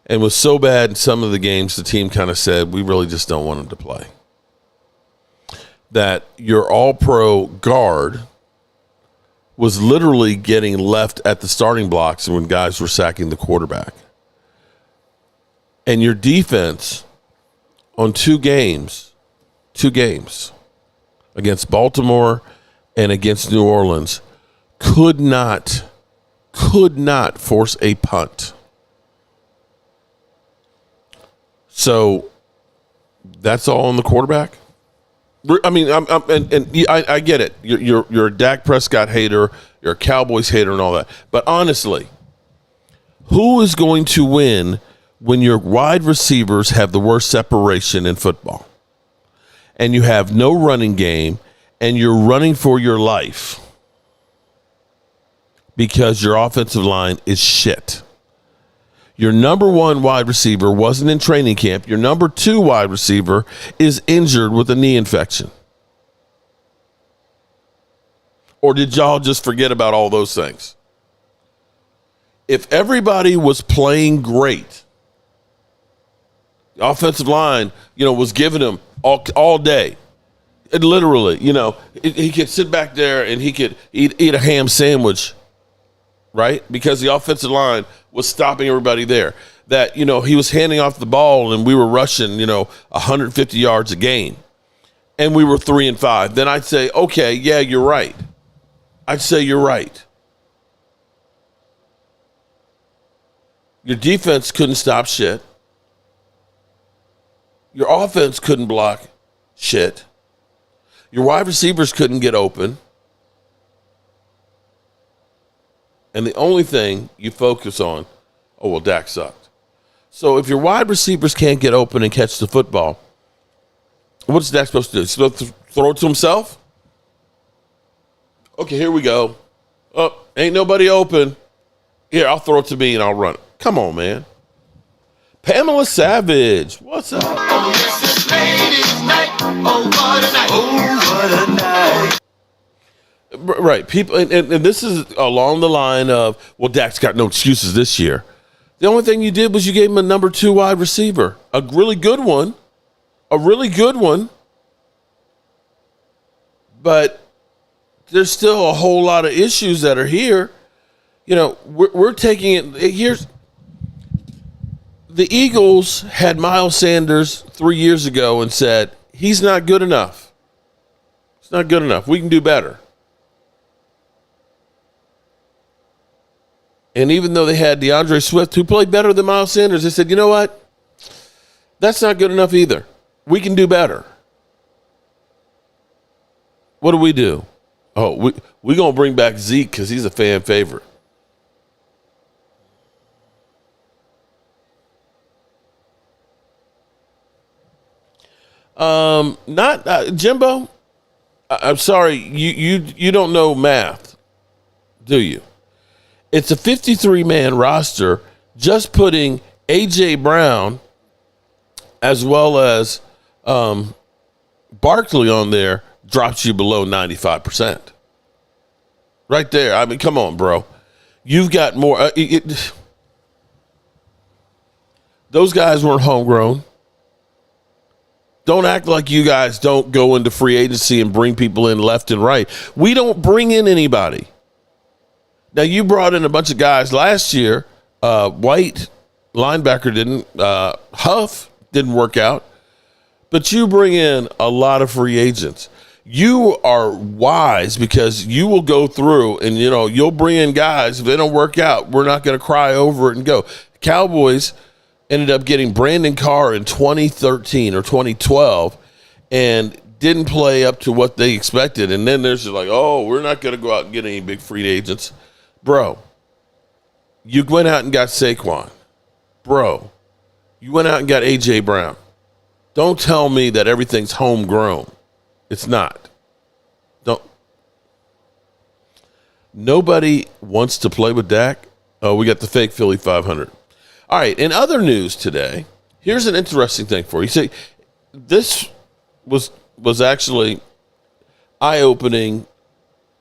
and was so bad in some of the games the team kind of said, we really just don't want him to play. That your all-pro guard was literally getting left at the starting blocks when guys were sacking the quarterback. And your defense on 2 games against Baltimore and against New Orleans could not force a punt. So that's all on the quarterback. I mean, I get it. You're a Dak Prescott hater. You're a Cowboys hater and all that. But honestly, who is going to win when your wide receivers have the worst separation in football, and you have no running game, and you're running for your life because your offensive line is shit? Your number 1 wide receiver wasn't in training camp. Your number 2 wide receiver is injured with a knee infection. Or did y'all just forget about all those things? If everybody was playing great, the offensive line, was giving him all day. It literally, he could sit back there and he could eat a ham sandwich, right? Because the offensive line was stopping everybody there. That, he was handing off the ball and we were rushing, 150 yards a game, and we were 3-5. Then I'd say, okay, yeah, you're right. I'd say you're right. Your defense couldn't stop shit. Your offense couldn't block shit. Your wide receivers couldn't get open. And the only thing you focus on, oh, well, Dak sucked. So if your wide receivers can't get open and catch the football, what's Dak supposed to do? He's supposed to throw it to himself? Okay, here we go. Oh, ain't nobody open. Here, I'll throw it to me and I'll run it. Come on, man. Pamela Savage, what's up? Oh, yes, it's ladies' night. Oh, what a night. Oh, what a night. Right. People, and this is along the line of, well, Dak's got no excuses this year. The only thing you did was you gave him a number 2 wide receiver, a really good one, but there's still a whole lot of issues that are here. You know, we're taking it. Here's the Eagles had Miles Sanders 3 years ago and said, he's not good enough. It's not good enough. We can do better. And even though they had DeAndre Swift, who played better than Miles Sanders, they said, you know what? That's not good enough either. We can do better. What do? Oh, we're going to bring back Zeke because he's a fan favorite. Jimbo, I'm sorry, you don't know math, do you? It's a 53-man roster. Just putting A.J. Brown as well as Barkley on there drops you below 95%. Right there. I mean, come on, bro. You've got more. Those guys weren't homegrown. Don't act like you guys don't go into free agency and bring people in left and right. We don't bring in anybody. Now, you brought in a bunch of guys last year. White, linebacker, didn't. Huff didn't work out. But you bring in a lot of free agents. You are wise because you will go through and, you'll bring in guys. If they don't work out, we're not going to cry over it and go. Cowboys ended up getting Brandon Carr in 2013 or 2012 and didn't play up to what they expected. And then there's just like, oh, we're not going to go out and get any big free agents. Bro, you went out and got Saquon. Bro, you went out and got A.J. Brown. Don't tell me that everything's homegrown. It's not. Nobody wants to play with Dak. Oh, we got the fake Philly 500. All right, in other news today, here's an interesting thing for you. See, this was actually eye-opening,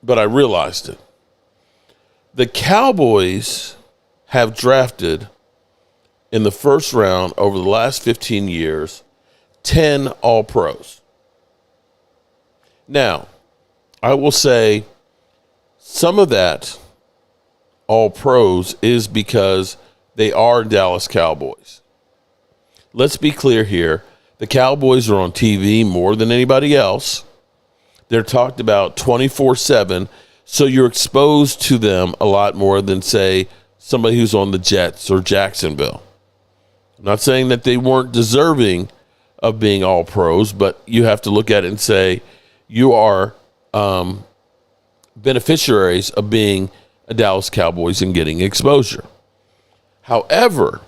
but I realized it. The Cowboys have drafted in the first round over the last 15 years 10 All-Pros. Now, I will say some of that All-Pros is because they are Dallas Cowboys. Let's be clear here. The Cowboys are on TV more than anybody else. They're talked about 24/7, so you're exposed to them a lot more than, say, somebody who's on the Jets or Jacksonville. I'm not saying that they weren't deserving of being all pros, but you have to look at it and say you are beneficiaries of being a Dallas Cowboys and getting exposure. However,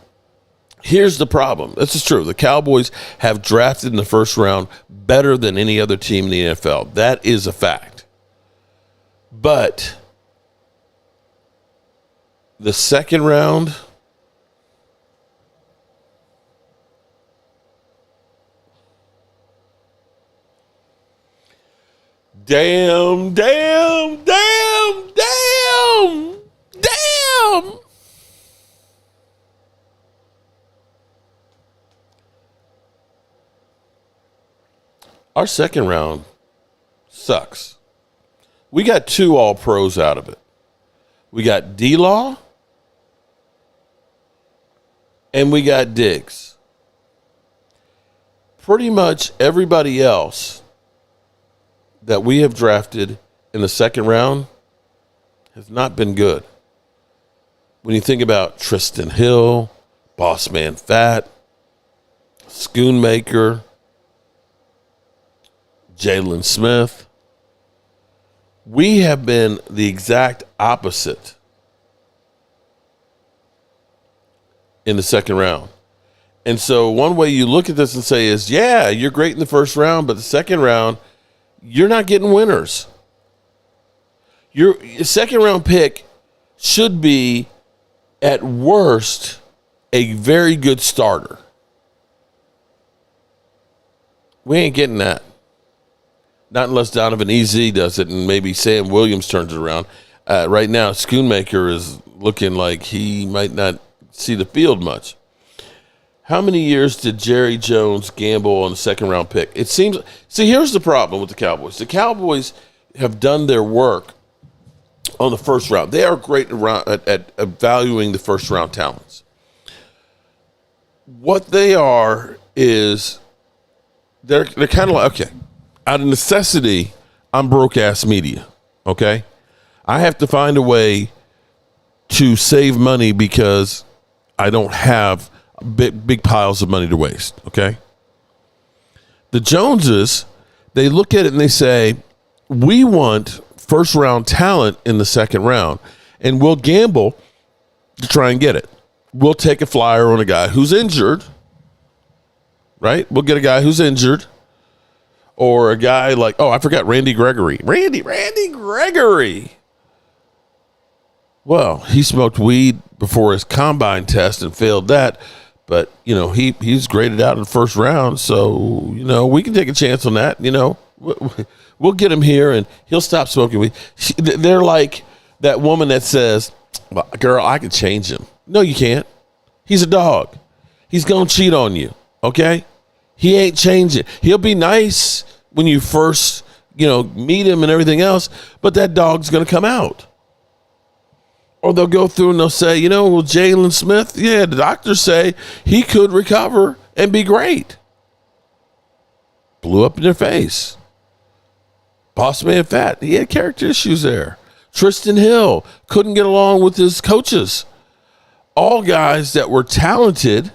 here's the problem. This is true. The Cowboys have drafted in the first round better than any other team in the NFL. That is a fact. But the second round, damn. Our second round sucks. We got 2 All-Pros out of it. We got D-Law and we got Diggs. Pretty much everybody else that we have drafted in the second round has not been good. When you think about Tristan Hill, Boss Man Fat, Schoonmaker, Jalen Smith, we have been the exact opposite in the second round. And so one way you look at this and say is, yeah, you're great in the first round, but the second round, you're not getting winners. Your second round pick should be, at worst, a very good starter. We ain't getting that. Not unless Donovan EZ does it and maybe Sam Williams turns it around. Right now, Schoonmaker is looking like he might not see the field much. How many years did Jerry Jones gamble on the second round pick? It seems. See, here's the problem with the Cowboys. The Cowboys have done their work on the first round. They are great at valuing the first round talents. What they are is they're kind of like, okay, out of necessity, I'm broke ass media. Okay, I have to find a way to save money because I don't have big piles of money to waste, okay? The Joneses, they look at it and they say, we want first-round talent in the second round, and we'll gamble to try and get it. We'll take a flyer on a guy who's injured, right? We'll get a guy who's injured, or a guy like, oh, I forgot Randy Gregory. Randy Gregory. Well, he smoked weed before his combine test and failed that. But, you know, he's graded out in the first round. So, you know, we can take a chance on that. You know, we'll get him here and he'll stop smoking weed. They're like that woman that says, well, girl, I can change him. No, you can't. He's a dog. He's going to cheat on you. Okay. He ain't changing. He'll be nice when you first, you know, meet him and everything else. But that dog's going to come out. Or they'll go through and they'll say, you know, well, Jalen Smith, yeah, the doctors say he could recover and be great. Blew up in their face. Boss Man Fat, he had character issues there. Tristan Hill couldn't get along with his coaches. All guys that were talented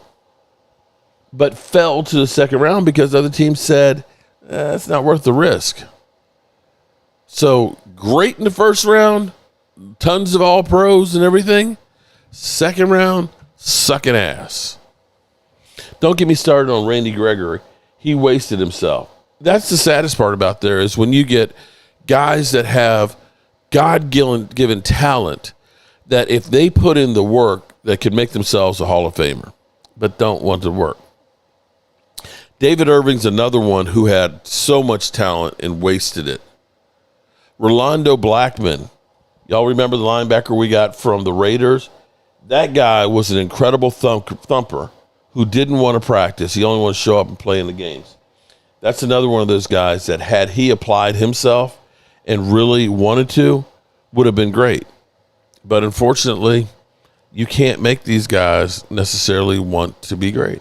but fell to the second round because other teams said, it's not worth the risk. So great in the first round. Tons of all pros and everything. Second round, sucking ass. Don't get me started on Randy Gregory. He wasted himself. That's the saddest part about there is when you get guys that have God-given talent that if they put in the work, that could make themselves a Hall of Famer, but don't want to work. David Irving's another one who had so much talent and wasted it. Rolando Blackman. Y'all remember the linebacker we got from the Raiders? That guy was an incredible thumper who didn't want to practice. He only wanted to show up and play in the games. That's another one of those guys that had he applied himself and really wanted to, would have been great. But unfortunately, you can't make these guys necessarily want to be great.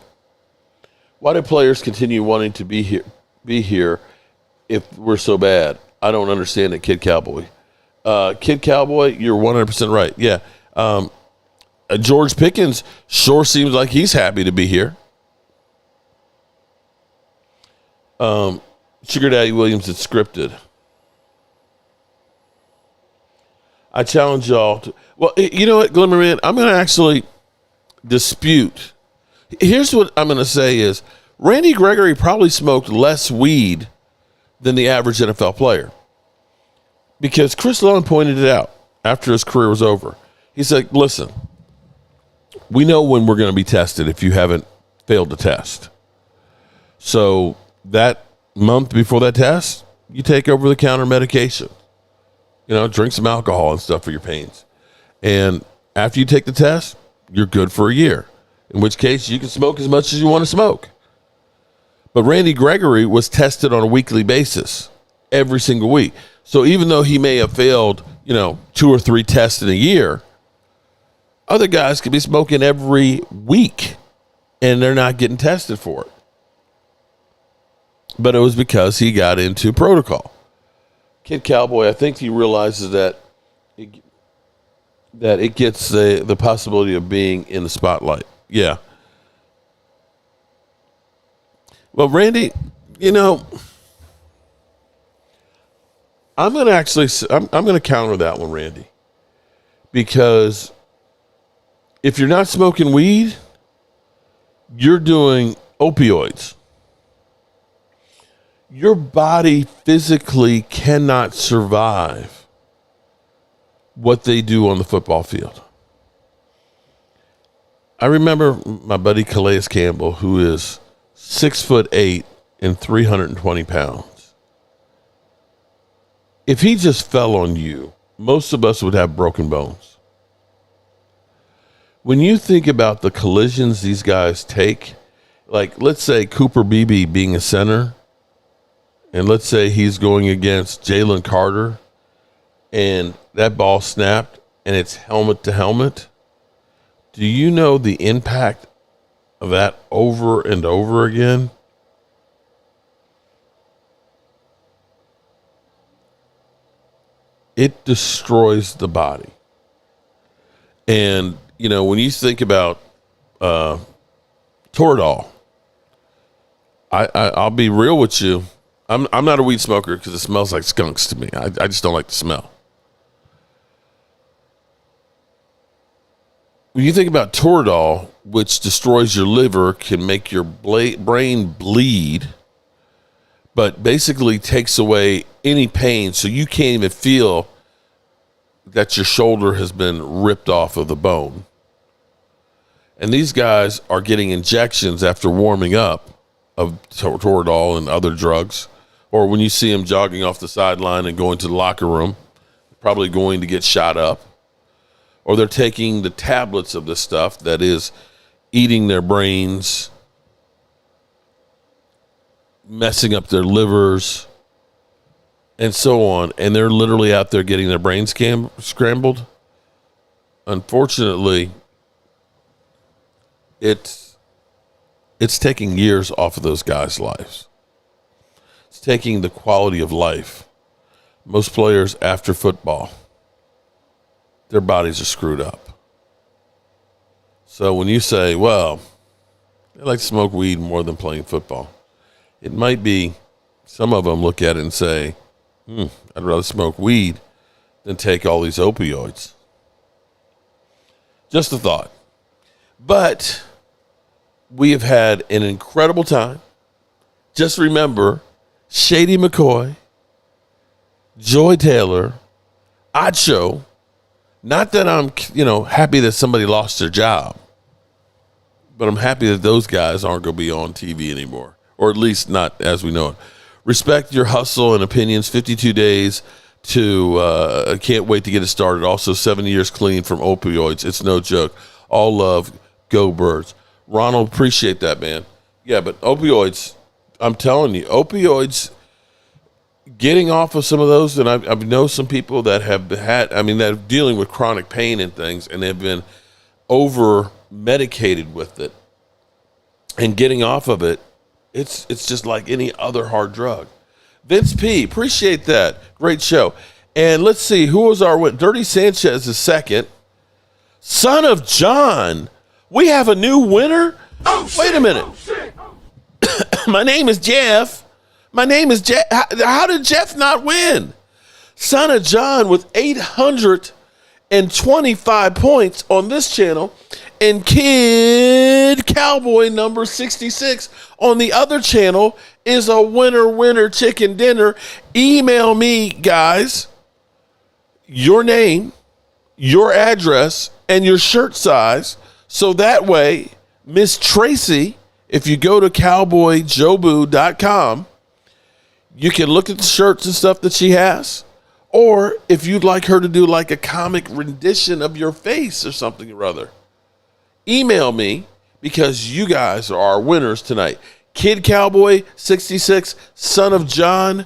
Why do players continue wanting to be here if we're so bad? I don't understand it, Kid Cowboy. Kid Cowboy, you're 100% right. Yeah. George Pickens sure seems like he's happy to be here. Sugar Daddy Williams, it's scripted. I challenge y'all to, well, you know what, Glimmer Man, I'm going to actually dispute. Here's what I'm going to say is Randy Gregory probably smoked less weed than the average NFL player. Because Chris Long pointed it out after his career was over. He said, listen, we know when we're going to be tested if you haven't failed to test. So that month before that test, you take over-the-counter medication. You know, drink some alcohol and stuff for your pains. And after you take the test, you're good for a year. In which case, you can smoke as much as you want to smoke. But Randy Gregory was tested on a weekly basis, every single week. So even though he may have failed, 2 or 3 tests in a year, other guys could be smoking every week and they're not getting tested for it. But it was because he got into protocol. Kid Cowboy, I think he realizes that that it gets the possibility of being in the spotlight. Yeah. Well, Randy, I'm going to counter that one, Randy, because if you're not smoking weed, you're doing opioids. Your body physically cannot survive what they do on the football field. I remember my buddy Calais Campbell, who is 6'8" and 320 pounds. If he just fell on you, most of us would have broken bones. When you think about the collisions these guys take, like let's say Cooper Beebe being a center, and let's say he's going against Jalen Carter, and that ball snapped, and it's helmet to helmet. Do you know the impact of that over and over again? It destroys the body. And, when you think about Toradol, I'll be real with you. I'm not a weed smoker because it smells like skunks to me. I just don't like the smell. When you think about Toradol, which destroys your liver, can make your brain bleed, but basically takes away any pain, so you can't even feel that your shoulder has been ripped off of the bone. And these guys are getting injections after warming up of Toradol and other drugs, or when you see them jogging off the sideline and going to the locker room, probably going to get shot up. Or they're taking the tablets of this stuff that is eating their brains, messing up their livers, and so on. And they're literally out there getting their brains scrambled. Unfortunately, it's taking years off of those guys' lives. It's taking the quality of life. Most players after football, their bodies are screwed up. So when you say, well, they like to smoke weed more than playing football, it might be some of them look at it and say, I'd rather smoke weed than take all these opioids. Just a thought. But we have had an incredible time. Just remember, Shady McCoy, Joy Taylor, Acho. Not that I'm, happy that somebody lost their job, but I'm happy that those guys aren't going to be on TV anymore, or at least not as we know it. Respect your hustle and opinions. 52 days to can't wait to get it started. Also, 7 years clean from opioids. It's no joke. All love. Go Birds. Ronald, appreciate that, man. Yeah, but opioids, I'm telling you, opioids, getting off of some of those, and I know some people that have that are dealing with chronic pain and things, and they've been over medicated with it, and getting off of it, it's just like any other hard drug. Vince P, appreciate that. Great show. And let's see, who was our winner? Dirty Sanchez is second. Son of John, we have a new winner? Wait a minute. My name is Jeff. My name is Jeff. How did Jeff not win? Son of John with 825 points on this channel, and Kid Cowboy number 66 on the other channel is a winner chicken dinner. Email me, guys, your name, your address, and your shirt size, so that way Miss Tracy, if you go to cowboyjobu.com, you can look at the shirts and stuff that she has. Or if you'd like her to do like a comic rendition of your face or something or other, email me, because you guys are our winners tonight. Kid Cowboy 66, Son of John.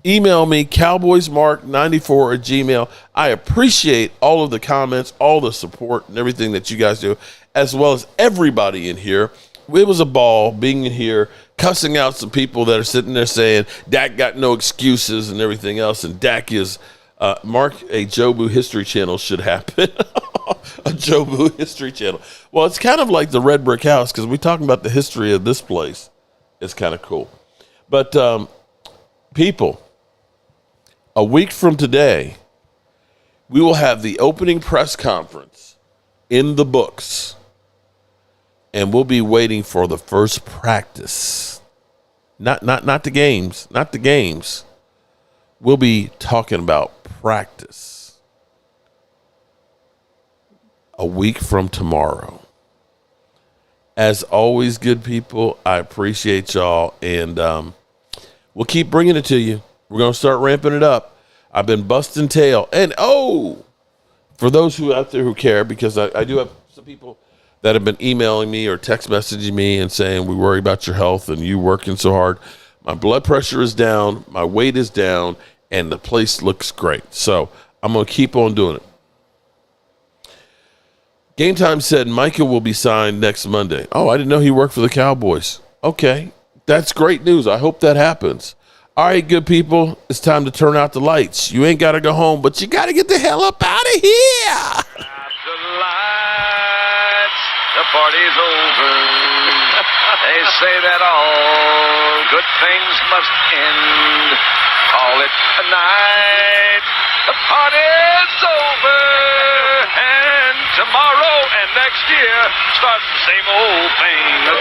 Email me, cowboysmark94@gmail. I appreciate all of the comments, all the support, and everything that you guys do, as well as everybody in here. It was a ball being in here, cussing out some people that are sitting there saying Dak got no excuses and everything else, and Dak is Mark, a Jobu History Channel should happen. A Jobu History Channel. Well, it's kind of like the Red Brick House because we're talking about the history of this place. It's kind of cool. But people, a week from today, we will have the opening press conference in the books, and we'll be waiting for the first practice. Not the games, not the games. We'll be talking about practice a week from tomorrow. As always, good people, I appreciate y'all, and we'll keep bringing it to you. We're going to start ramping it up. I've been busting tail. And, for those who out there who care, because I do have some people that have been emailing me or text messaging me and saying, we worry about your health and you working so hard. My blood pressure is down, my weight is down, and the place looks great. So I'm going to keep on doing it. Game Time said Micah will be signed next Monday. Oh, I didn't know he worked for the Cowboys. Okay, that's great news. I hope that happens. All right, good people, it's time to turn out the lights. You ain't got to go home, but you got to get the hell up out of here. The party's over. They say that all good things must end. Call it a night. The party's over. And tomorrow and next year starts the same old thing.